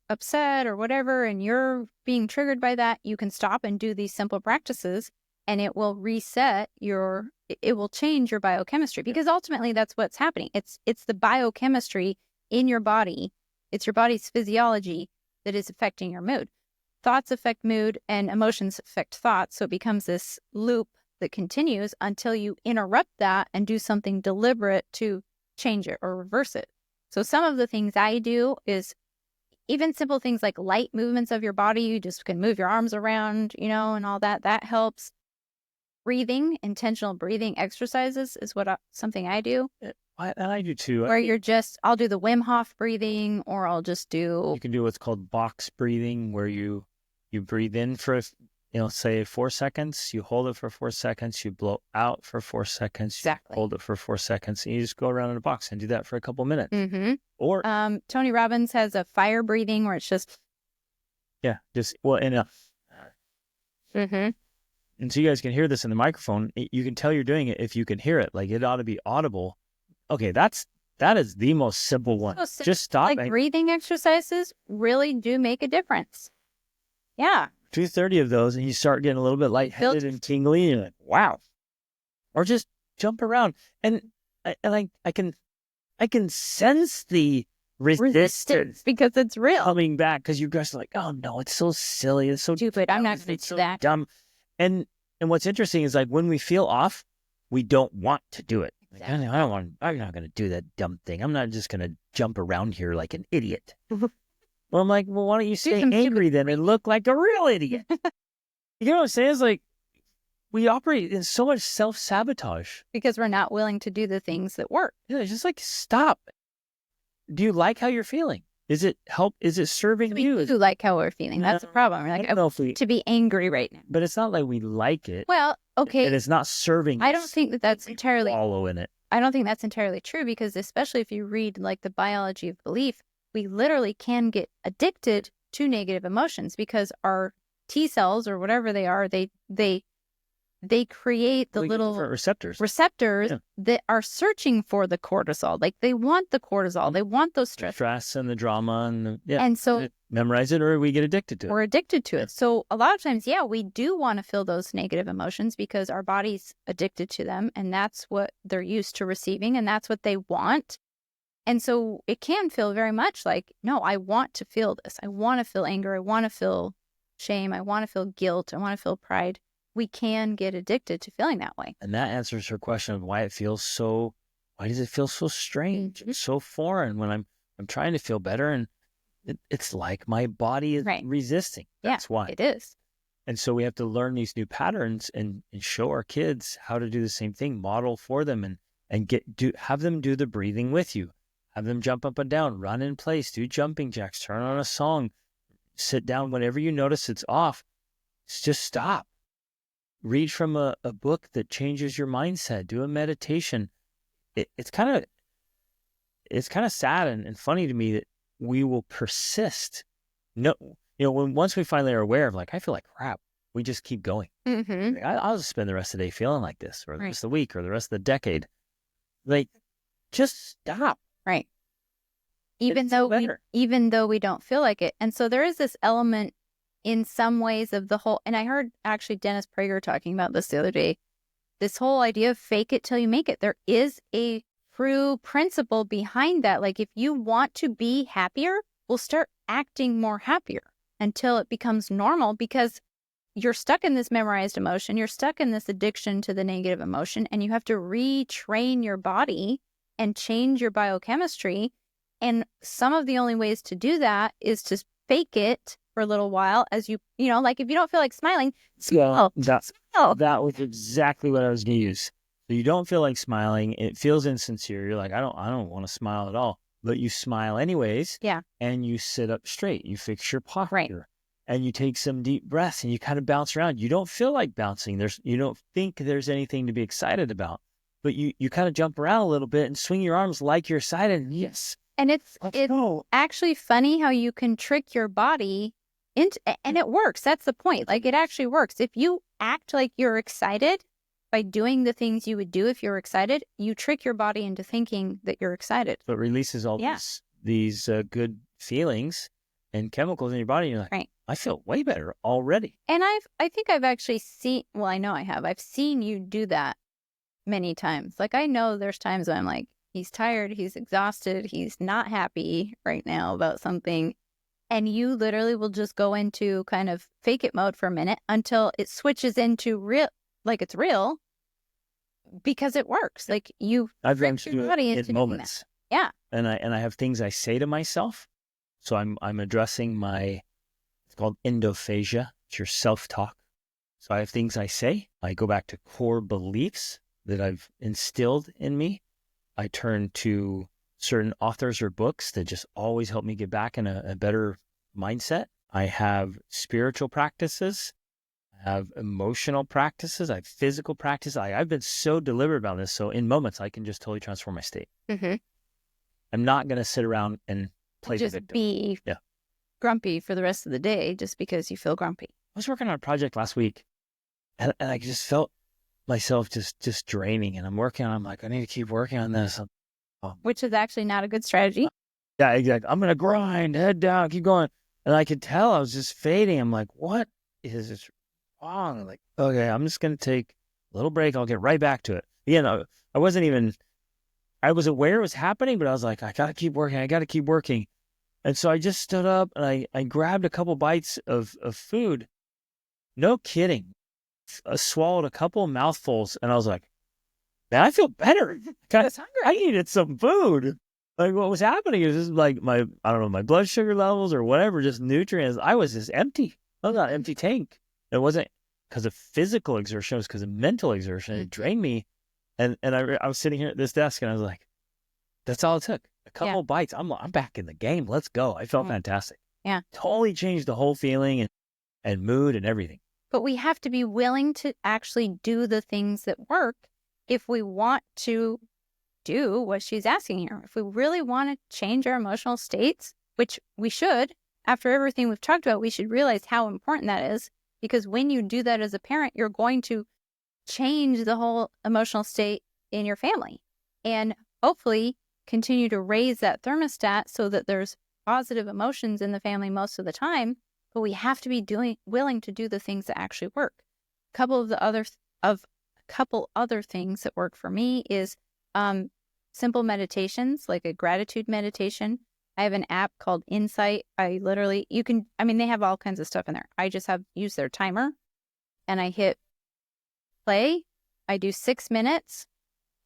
upset or whatever, and you're being triggered by that, you can stop and do these simple practices, and it will reset it will change your biochemistry, because ultimately that's what's happening. It's the biochemistry in your body. It's your body's physiology that is affecting your mood. Thoughts affect mood and emotions affect thoughts. So it becomes this loop that continues until you interrupt that and do something deliberate to change it or reverse it. So some of the things I do is even simple things like light movements of your body. You just can move your arms around, and all that. That helps. Breathing, intentional breathing exercises is something I do. I do too. Where I'll do the Wim Hof breathing, or I'll just do... You can do what's called box breathing, where you breathe in for, say 4 seconds, you hold it for 4 seconds, you blow out for 4 seconds, Exactly. You hold it for 4 seconds, and you just go around in a box and do that for a couple minutes. Or Tony Robbins has a fire breathing where it's just... Yeah, and so you guys can hear this in the microphone. You can tell you're doing it if you can hear it. Like, it ought to be audible. Okay, that is the most simple one. Just stop. Like, breathing exercises really do make a difference. Yeah. 230 of those, and you start getting a little bit lightheaded and tingly, and you're like, wow. Or just jump around. And I can sense the resistance because it's real coming back, because you guys are like, oh no, it's so silly, it's so stupid. I'm not going to do that. Dumb. And what's interesting is, like, when we feel off, we don't want to do it. Exactly. Like, I'm not going to do that dumb thing. I'm not just going to jump around here like an idiot. Well, I'm like, well, why don't you stay angry then and look like a real idiot? You know what I'm saying? It's like, we operate in so much self-sabotage. Because we're not willing to do the things that work. Yeah, it's just like, stop. Do you like how you're feeling? Is it serving you? We do like how we're feeling. That's the problem. We're like, I don't know to be angry right now. But it's not like we like it. Well, okay. And it's not serving us. I don't think that's entirely... Follow in it. I don't think that's entirely true, because especially if you read, like, the biology of belief, we literally can get addicted to negative emotions, because our T cells, or whatever they are, they create the little receptors that are searching for the cortisol. Like, they want the cortisol. They want those stress and the drama and so memorize it, or we get addicted to it. We're addicted to it. So a lot of times, we do want to feel those negative emotions because our body's addicted to them, and that's what they're used to receiving, and that's what they want. And so it can feel very much like, no, I want to feel this. I want to feel anger. I want to feel shame. I want to feel guilt. I want to feel pride. We can get addicted to feeling that way. And that answers her question of why does it feel so strange and so foreign when I'm trying to feel better, and it's like my body is resisting. That's why. It is. And so we have to learn these new patterns and show our kids how to do the same thing, model for them, and have them do the breathing with you. Have them jump up and down, run in place, do jumping jacks, turn on a song, sit down. Whenever you notice it's off, just stop. Read from a book that changes your mindset. Do a meditation. It's kind of sad and funny to me that we will persist. No, once we finally are aware of, like, I feel like crap, we just keep going. Like, I'll just spend the rest of the day feeling like this, or the rest of the week, or the rest of the decade. Like, just stop. Right. even though we don't feel like it. And so there is this element in some ways of the whole, and I heard actually Dennis Prager talking about this the other day, this whole idea of fake it till you make it. There is a true principle behind that. Like if you want to be happier, we'll start acting more happier until it becomes normal, because you're stuck in this memorized emotion. You're stuck in this addiction to the negative emotion, and you have to retrain your body and change your biochemistry. And some of the only ways to do that is to fake it for a little while, as you know, like if you don't feel like smiling, smile. That was exactly what I was going to use. So you don't feel like smiling. It feels insincere. You're like, I don't want to smile at all. But you smile anyways. Yeah. And you sit up straight. You fix your posture. Right. And you take some deep breaths and you kind of bounce around. You don't feel like bouncing. You don't think there's anything to be excited about. But you kind of jump around a little bit and swing your arms like you're excited. Yes. And it's actually funny how you can trick your body into, and it works. That's the point. Like it actually works. If you act like you're excited by doing the things you would do if you're excited, you trick your body into thinking that you're excited. So it releases all these good feelings and chemicals in your body. You're like, right. I feel way better already. And I think I've actually seen, well, I know I have. I've seen you do that many times. Like I know there's times when I'm like, he's tired, he's exhausted, he's not happy right now about something. And you literally will just go into kind of fake it mode for a minute until it switches into real, like it's real, because it works. Like I've learned to do it in moments. Yeah. And I have things I say to myself. So I'm addressing it's called endophagia. It's your self-talk. So I have things I say. I go back to core beliefs that I've instilled in me. I turn to certain authors or books that just always help me get back in a better mindset. I have spiritual practices. I have emotional practices. I have physical practice. I've been so deliberate about this. So in moments, I can just totally transform my state. Mm-hmm. I'm not going to sit around and play the victim. Be grumpy for the rest of the day just because you feel grumpy. I was working on a project last week, and I just felt myself just draining. And I'm like, I need to keep working on this. Which is actually not a good strategy. Yeah, exactly. I'm going to grind, head down, keep going. And I could tell I was just fading. I'm like, what is this wrong? I'm like, okay, I'm just going to take a little break. I'll get right back to it. I was aware it was happening, but I was like, I got to keep working. And so I just stood up and I grabbed a couple bites of food. No kidding. I swallowed a couple mouthfuls and I was like, man, I feel better. I needed some food. Like what was happening is just like my blood sugar levels or whatever, just nutrients. I was just empty. I was not an empty tank. It wasn't because of physical exertion. It was because of mental exertion. It drained me. And I was sitting here at this desk and I was like, that's all it took. A couple bites. I'm back in the game. Let's go. I felt fantastic. Yeah. Totally changed the whole feeling and mood and everything. But we have to be willing to actually do the things that work if we want to do what she's asking here. If we really want to change our emotional states, which we should, after everything we've talked about, we should realize how important that is. Because when you do that as a parent, you're going to change the whole emotional state in your family. And hopefully continue to raise that thermostat so that there's positive emotions in the family most of the time. But we have to be willing to do the things that actually work. A couple other things that work for me is simple meditations, like a gratitude meditation. I have an app called Insight. They have all kinds of stuff in there. I just use their timer and I hit play. I do 6 minutes.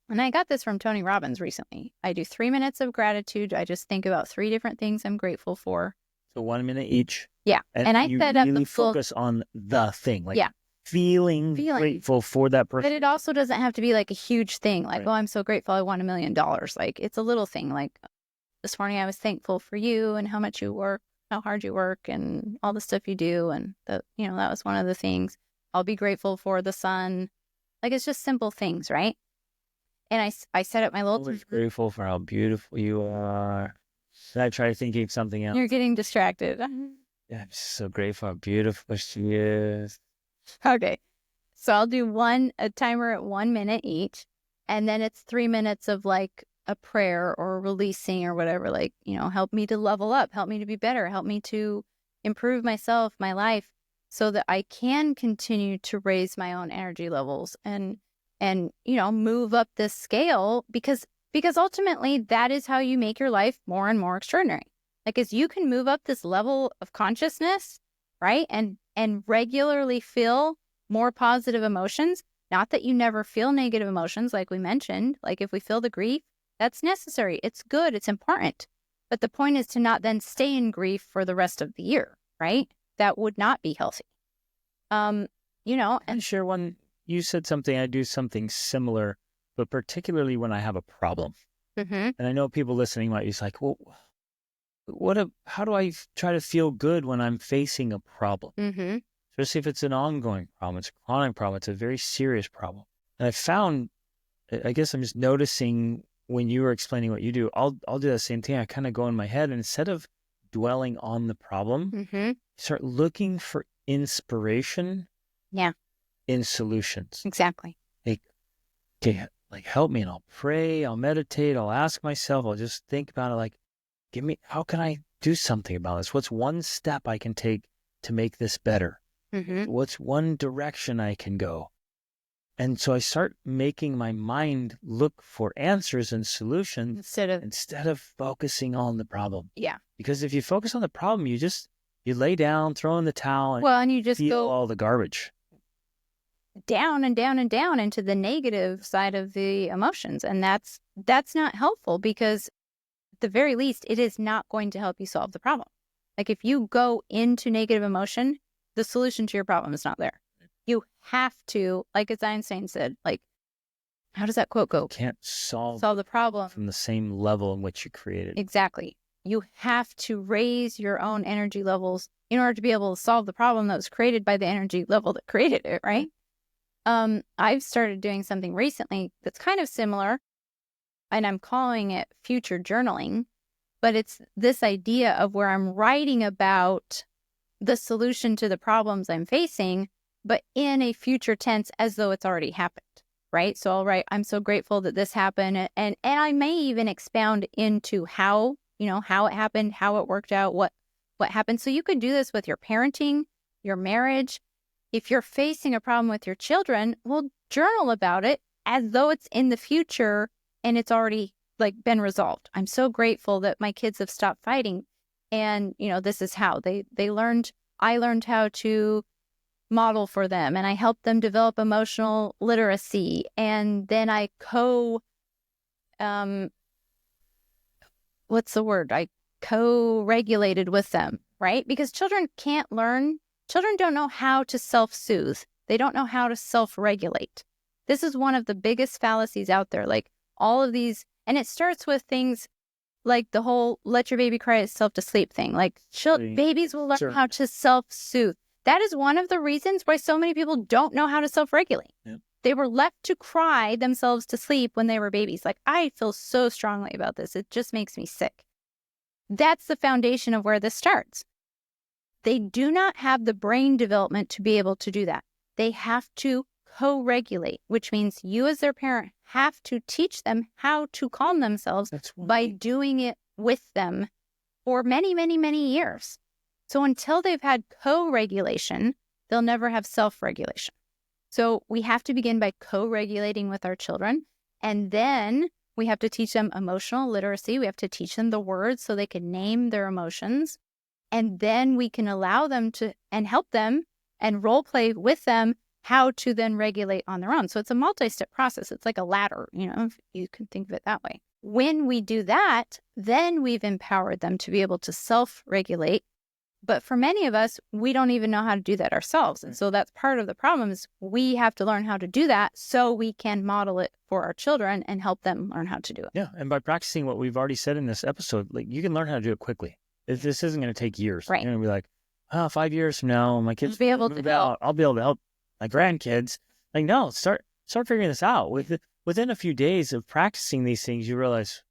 And I got this from Tony Robbins recently. I do 3 minutes of gratitude. I just think about 3 different things I'm grateful for. So 1 minute each. Yeah. And I set up really the full focus on the thing. Like feeling grateful for that person. But it also doesn't have to be like a huge thing. Like, oh, I'm so grateful I won $1 million. Like it's a little thing. Like this morning I was thankful for you and how much you work, how hard you work and all the stuff you do. And that was one of the things. I'll be grateful for the sun. Like it's just simple things, right? And I set up my little... I'm grateful for how beautiful you are. And I try thinking of something else. You're getting distracted. Yeah, I'm so grateful how beautiful she is. Okay. So I'll do a timer at 1 minute each. And then it's 3 minutes of like a prayer or releasing or whatever, like, help me to level up, help me to be better, help me to improve myself, my life, so that I can continue to raise my own energy levels and move up this scale, because ultimately that is how you make your life more and more extraordinary. Like, as you can move up this level of consciousness, right? And regularly feel more positive emotions. Not that you never feel negative emotions, like we mentioned. Like, if we feel the grief, that's necessary. It's good. It's important. But the point is to not then stay in grief for the rest of the year, right? That would not be healthy. And share one. You said something, I do something similar, but particularly when I have a problem. Mm-hmm. And I know people listening might be like, well, how do I try to feel good when I'm facing a problem? Mm-hmm. Especially if it's an ongoing problem, it's a chronic problem, it's a very serious problem. And I found, I guess I'm just noticing when you were explaining what you do, I'll do the same thing. I kind of go in my head, and instead of dwelling on the problem, Mm-hmm. start looking for inspiration in solutions. Exactly. Like, okay, like, help me, and I'll pray, I'll meditate, I'll ask myself, I'll just think about it, like, how can I do something about this? What's one step I can take to make this better? Mm-hmm. What's one direction I can go? And so I start making my mind look for answers and solutions instead of focusing on the problem. Yeah. Because if you focus on the problem, you lay down, throw in the towel, and you just feel go all the garbage down and down and down into the negative side of the emotions. And that's not helpful, because at the very least, it is not going to help you solve the problem. Like, if you go into negative emotion, the solution to your problem is not there. You have to, like, as Einstein said, like, how does that quote go? You can't solve the problem from the same level in which you created. Exactly. You have to raise your own energy levels in order to be able to solve the problem that was created by the energy level that created it, right? I've started doing something recently that's kind of similar, and I'm calling it future journaling, but it's this idea of where I'm writing about the solution to the problems I'm facing, but in a future tense, as though it's already happened, right? So I'll write, I'm so grateful that this happened. And I may even expound into how it happened, how it worked out, what happened. So you could do this with your parenting, your marriage. If you're facing a problem with your children, well, journal about it as though it's in the future and it's already been resolved. I'm so grateful that my kids have stopped fighting. And, this is how they learned. I learned how to model for them, and I helped them develop emotional literacy. And then I co-regulated with them, right? Because children don't know how to self-soothe. They don't know how to self-regulate. This is one of the biggest fallacies out there. Like, all of these, and it starts with things like the whole let your baby cry itself to sleep thing. Like, babies will learn how to self-soothe. That is one of the reasons why so many people don't know how to self-regulate. Yeah. They were left to cry themselves to sleep when they were babies. Like, I feel so strongly about this. It just makes me sick. That's the foundation of where this starts. They do not have the brain development to be able to do that. They have to co-regulate, which means you as their parent have to teach them how to calm themselves by doing it with them for many, many, many years. So until they've had co-regulation, they'll never have self-regulation. So we have to begin by co-regulating with our children. And then we have to teach them emotional literacy. We have to teach them the words so they can name their emotions. And then we can allow them to and help them and role play with them how to then regulate on their own. So it's a multi-step process. It's like a ladder, if you can think of it that way. When we do that, then we've empowered them to be able to self-regulate. But for many of us, we don't even know how to do that ourselves. And so that's part of the problem, is we have to learn how to do that so we can model it for our children and help them learn how to do it. Yeah. And by practicing what we've already said in this episode, like, you can learn how to do it quickly. This isn't going to take years. Right. You're going to be like, 5 years from now, my kids will be able to help. I'll be able to help my grandkids. Like, no, start figuring this out. Within a few days of practicing these things, you realize,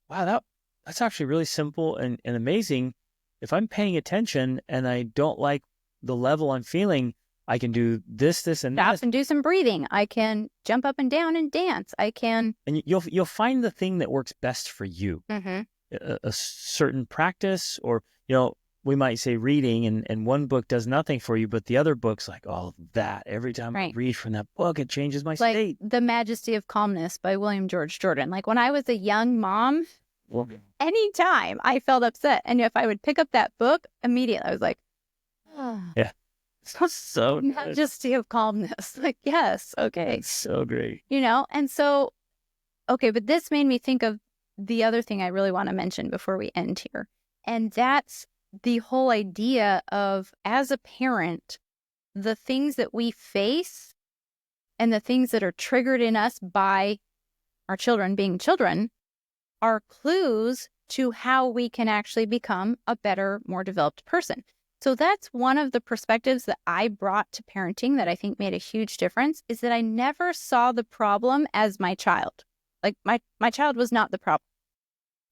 wow, that's actually really simple and amazing. If I'm paying attention and I don't like the level I'm feeling, I can do this, and Stop this. and do some breathing. I can jump up and down and dance. I can. And you'll find the thing that works best for you. Mm-hmm. A certain practice, or, we might say reading, and one book does nothing for you, but the other book's like, oh, that every time I read from that book, it changes my state. The Majesty of Calmness by William George Jordan. Like when I was a young mom, anytime I felt upset, and if I would pick up that book, immediately I was like, oh. Yeah. So Majesty of Calmness. Like, yes, okay. That's so great. And so, okay, but this made me think of the other thing I really want to mention before we end here. And that's the whole idea of, as a parent, the things that we face and the things that are triggered in us by our children being children are clues to how we can actually become a better, more developed person. So that's one of the perspectives that I brought to parenting that I think made a huge difference, is that I never saw the problem as my child. Like my child was not the problem.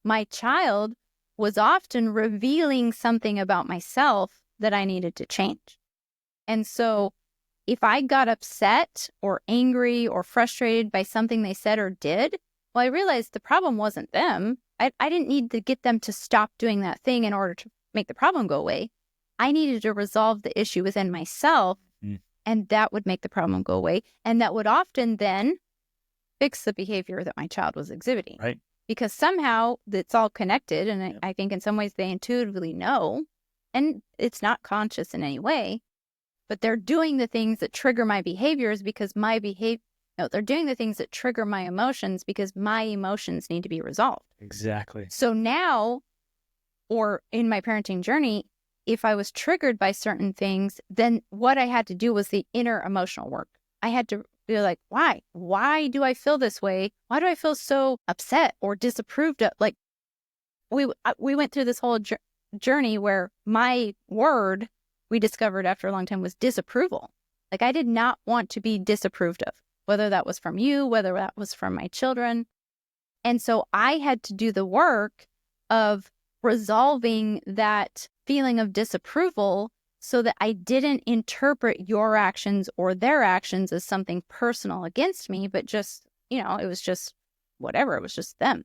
My child was often revealing something about myself that I needed to change. And so if I got upset or angry or frustrated by something they said or did, well, I realized the problem wasn't them. I didn't need to get them to stop doing that thing in order to make the problem go away. I needed to resolve the issue within myself, and that would make the problem go away. And that would often then fix the behavior that my child was exhibiting. Right. Because somehow it's all connected. And I think in some ways they intuitively know, and it's not conscious in any way, but they're doing the things that trigger my behaviors because they're doing the things that trigger my emotions because my emotions need to be resolved. Exactly. So now, or in my parenting journey, if I was triggered by certain things, then what I had to do was the inner emotional work. I had to be like, why? Why do I feel this way? Why do I feel so upset or disapproved of? Like, we went through this whole journey where my word, we discovered after a long time, was disapproval. Like, I did not want to be disapproved of, whether that was from you, whether that was from my children. And so I had to do the work of resolving that feeling of disapproval so that I didn't interpret your actions or their actions as something personal against me, but just, it was just whatever. It was just them.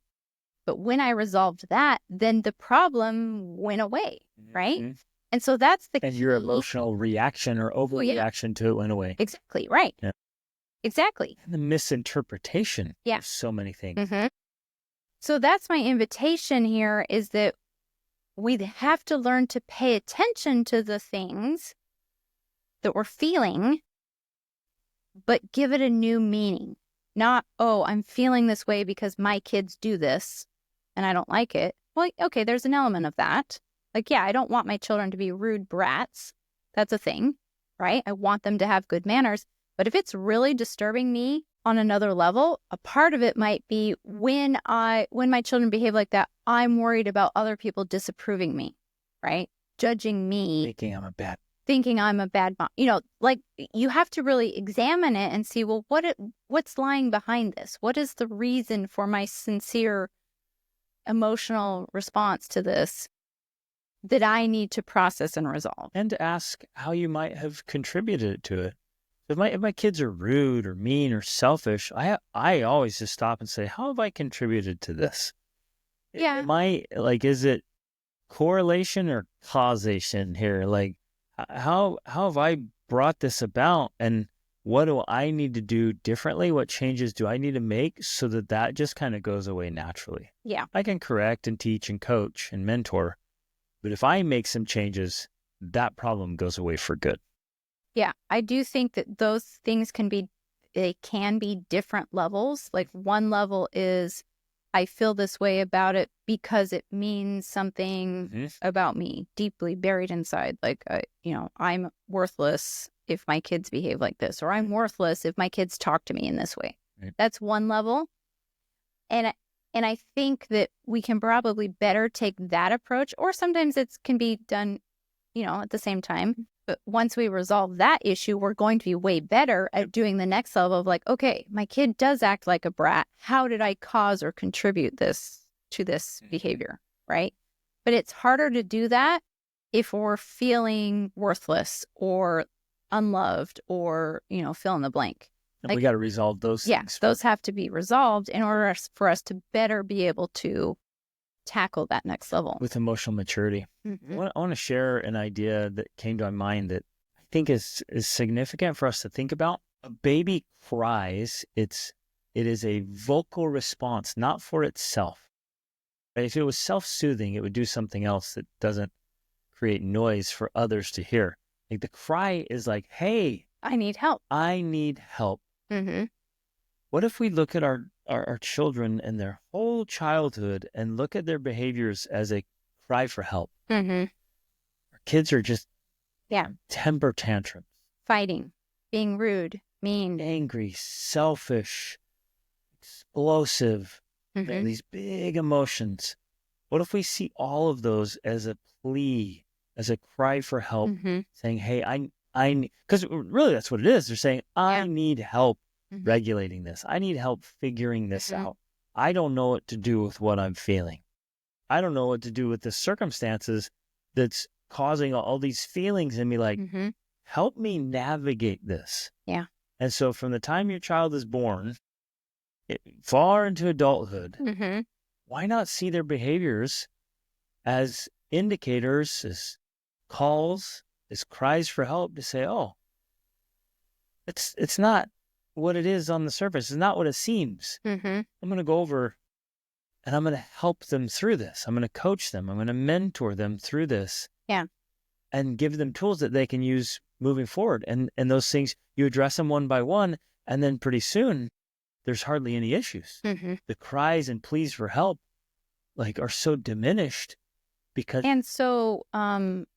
But when I resolved that, then the problem went away, right? And so that's the And your emotional reaction or overreaction to it went away. Exactly, right. Yeah. Exactly. And the misinterpretation of so many things. Mm-hmm. So that's my invitation here, is that we have to learn to pay attention to the things that we're feeling, but give it a new meaning. Not, oh, I'm feeling this way because my kids do this and I don't like it. Well, okay, there's an element of that. Like, yeah, I don't want my children to be rude brats. That's a thing, right? I want them to have good manners. But if it's really disturbing me on another level, a part of it might be when my children behave like that, I'm worried about other people disapproving me, right? Judging me. Thinking I'm a bad mom. Like, you have to really examine it and see, well, what's lying behind this? What is the reason for my sincere emotional response to this that I need to process and resolve? And to ask how you might have contributed to it. If my kids are rude or mean or selfish, I always just stop and say, how have I contributed to this? Yeah. Is it correlation or causation here? Like, how have I brought this about, and what do I need to do differently? What changes do I need to make so that just kind of goes away naturally? Yeah. I can correct and teach and coach and mentor, but if I make some changes, that problem goes away for good. Yeah, I do think that those things can be different levels. Like, one level is, I feel this way about it because it means something about me deeply buried inside. Like, I'm worthless if my kids behave like this, or I'm worthless if my kids talk to me in this way. Right. That's one level. And I think that we can probably better take that approach, or sometimes it can be done, at the same time. But once we resolve that issue, we're going to be way better at doing the next level of like, okay, my kid does act like a brat. How did I cause or contribute to this behavior, right? But it's harder to do that if we're feeling worthless or unloved or, fill in the blank. And we got to resolve those things. Those have to be resolved in order for us to better be able to tackle that next level. With emotional maturity. Mm-hmm. I want to share an idea that came to my mind that I think is significant for us to think about. A baby cries. It is a vocal response, not for itself. If it was self-soothing, it would do something else that doesn't create noise for others to hear. Like the cry is like, hey, I need help. I need help. Mm-hmm. What if we look at our children and their whole childhood and look at their behaviors as a cry for help? Mm-hmm. Our kids are just temper tantrums. Fighting, being rude, mean, angry, selfish, explosive, these big emotions. What if we see all of those as a plea, as a cry for help, saying, hey, I because really that's what it is. They're saying, I need help regulating this. I need help figuring this out. I don't know what to do with what I'm feeling. I don't know what to do with the circumstances that's causing all these feelings in me. Like, help me navigate this. Yeah. And so from the time your child is born, far into adulthood, why not see their behaviors as indicators, as calls, as cries for help to say, oh, it's not what it is on the surface. It's not what it seems. I'm going to go over and I'm going to help them through this. I'm going to coach them. I'm going to mentor them through this. Yeah. And give them tools that they can use moving forward. And those things, you address them one by one, and then pretty soon there's hardly any issues. The cries and pleas for help are so diminished because... And so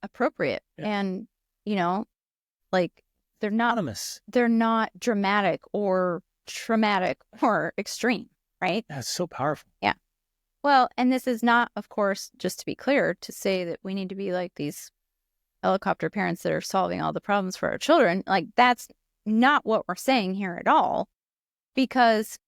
appropriate. Yeah. And, they're not... Anonymous. They're not dramatic or traumatic or extreme, right? That's so powerful. Yeah. Well, and this is not, of course, just to be clear, to say that we need to be like these helicopter parents that are solving all the problems for our children. That's not what we're saying here at all. Because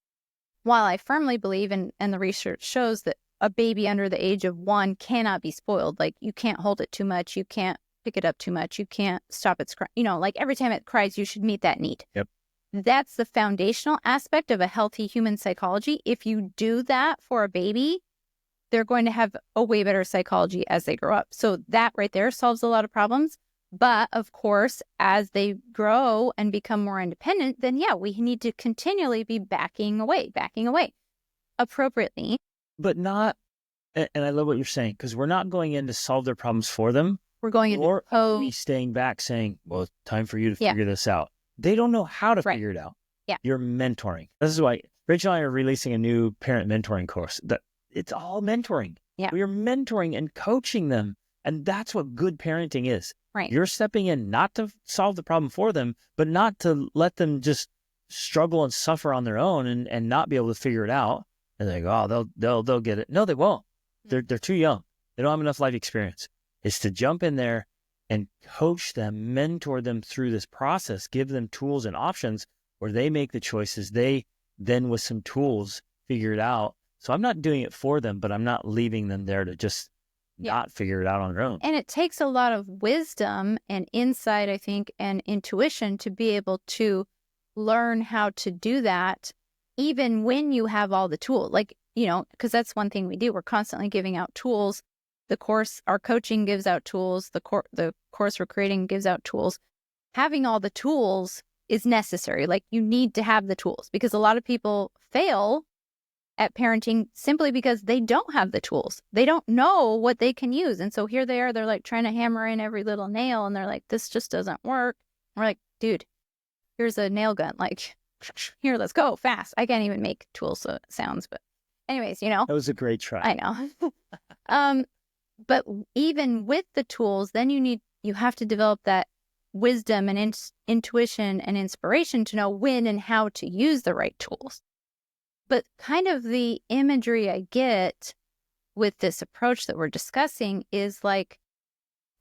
while I firmly believe, and the research shows that a baby under the age of 1 cannot be spoiled. You can't hold it too much. You can't pick it up too much. You can't stop its cry. Every time it cries, you should meet that need. Yep. That's the foundational aspect of a healthy human psychology. If you do that for a baby, they're going to have a way better psychology as they grow up. So that right there solves a lot of problems. But of course, as they grow and become more independent, then we need to continually be backing away appropriately. But not, and I love what you're saying, because we're not going in to solve their problems for them. We're going in or we staying back saying, well, it's time for you to figure this out. They don't know how to figure it out. Yeah. You're mentoring. This is why Rachel and I are releasing a new parent mentoring course. That it's all mentoring. Yeah. We are mentoring and coaching them. And that's what good parenting is. Right. You're stepping in not to solve the problem for them, but not to let them just struggle and suffer on their own and not be able to figure it out. And they go, oh, they'll get it. No, they won't. They're too young. They don't have enough life experience. It's to jump in there and coach them, mentor them through this process, give them tools and options where they make the choices. They then, with some tools, figure it out. So I'm not doing it for them, but I'm not leaving them there to just not figure it out on their own. And it takes a lot of wisdom and insight, I think, and intuition to be able to learn how to do that, even when you have all the tools. Because that's one thing we do. We're constantly giving out tools. The course, our coaching gives out tools. The course we're creating gives out tools. Having all the tools is necessary. You need to have the tools, because a lot of people fail at parenting simply because they don't have the tools. They don't know what they can use. And so here they are, they're trying to hammer in every little nail, and they're like, this just doesn't work. And we're like, dude, here's a nail gun. Here, let's go fast. I can't even make tool sounds, but anyways, That was a great try. I know. But even with the tools, then you have to develop that wisdom and intuition and inspiration to know when and how to use the right tools. But kind of the imagery I get with this approach that we're discussing is like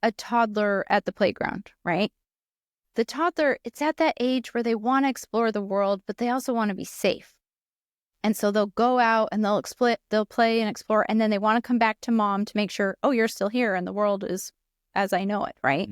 a toddler at the playground, right? The toddler, it's at that age where they want to explore the world, but they also want to be safe. And so they'll go out and they'll play and explore, and then they want to come back to mom to make sure, oh, you're still here and the world is as I know it, right?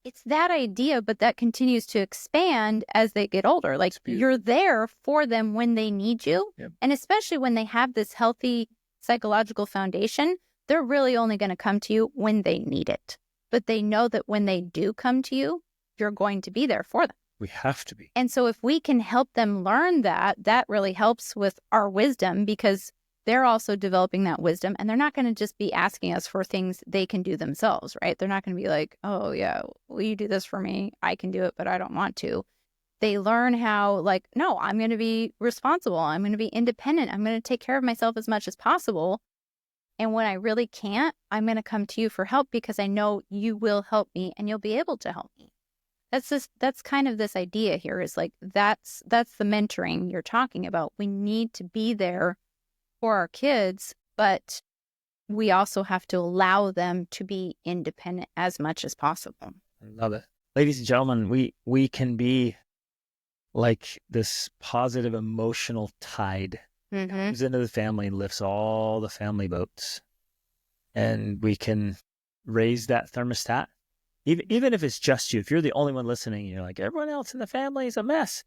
It's that idea, but that continues to expand as they get older. Like you're there for them when they need you. Yep. And especially when they have this healthy psychological foundation, they're really only going to come to you when they need it. But they know that when they do come to you, you're going to be there for them. We have to be. And so if we can help them learn that, that really helps with our wisdom, because they're also developing that wisdom, and they're not going to just be asking us for things they can do themselves, right? They're not going to be like, oh yeah, will you do this for me? I can do it, but I don't want to. They learn how, like, no, I'm going to be responsible. I'm going to be independent. I'm going to take care of myself as much as possible. And when I really can't, I'm going to come to you for help because I know you will help me and you'll be able to help me. That's kind of this idea here, is like, that's the mentoring you're talking about. We need to be there for our kids, but we also have to allow them to be independent as much as possible. I love it. Ladies and gentlemen, we can be like this positive emotional tide comes into the family and lifts all the family boats. And we can raise that thermostat. Even if it's just you, if you're the only one listening, you're like, everyone else in the family is a mess.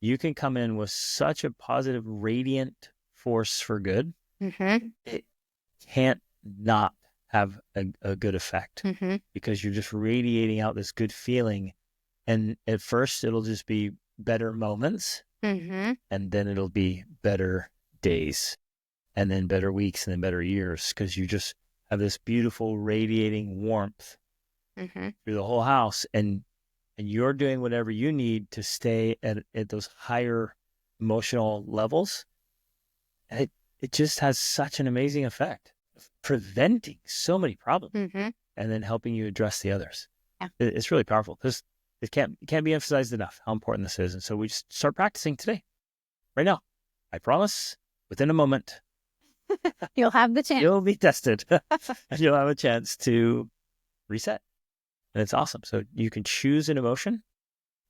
You can come in with such a positive, radiant force for good. It can't not have a good effect because you're just radiating out this good feeling. And at first, it'll just be better moments, and then it'll be better days, and then better weeks, and then better years, because you just have this beautiful radiating warmth through the whole house, and you're doing whatever you need to stay at those higher emotional levels. And it just has such an amazing effect of preventing so many problems and then helping you address the others. Yeah. It's really powerful, because it can't be emphasized enough how important this is. And so we just start practicing today, right now. I promise, within a moment, you'll have the chance. You'll be tested and you'll have a chance to reset. And it's awesome. So you can choose an emotion,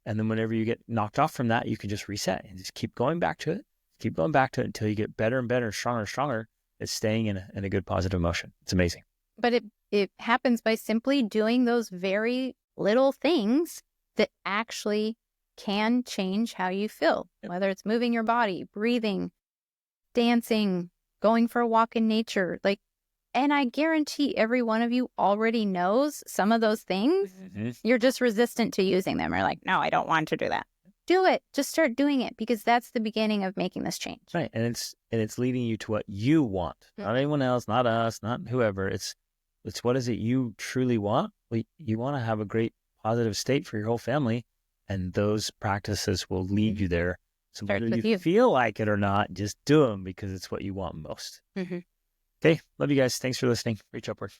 and then whenever you get knocked off from that, you can just reset and just keep going back to it. Keep going back to it until you get better and better, stronger and stronger at staying in a good positive emotion. It's amazing. But it happens by simply doing those very little things that actually can change how you feel, whether it's moving your body, breathing, dancing, going for a walk in nature. Like, and I guarantee every one of you already knows some of those things. You're just resistant to using them. You're like, no, I don't want to do that. Do it. Just start doing it, because that's the beginning of making this change. Right. And it's leading you to what you want, not anyone else, not us, not whoever. It's what is it you truly want? Well, you want to have a great positive state for your whole family, and those practices will lead you there. So whether you feel like it or not, just do them because it's what you want most. Okay. Love you guys. Thanks for listening. Reach upward.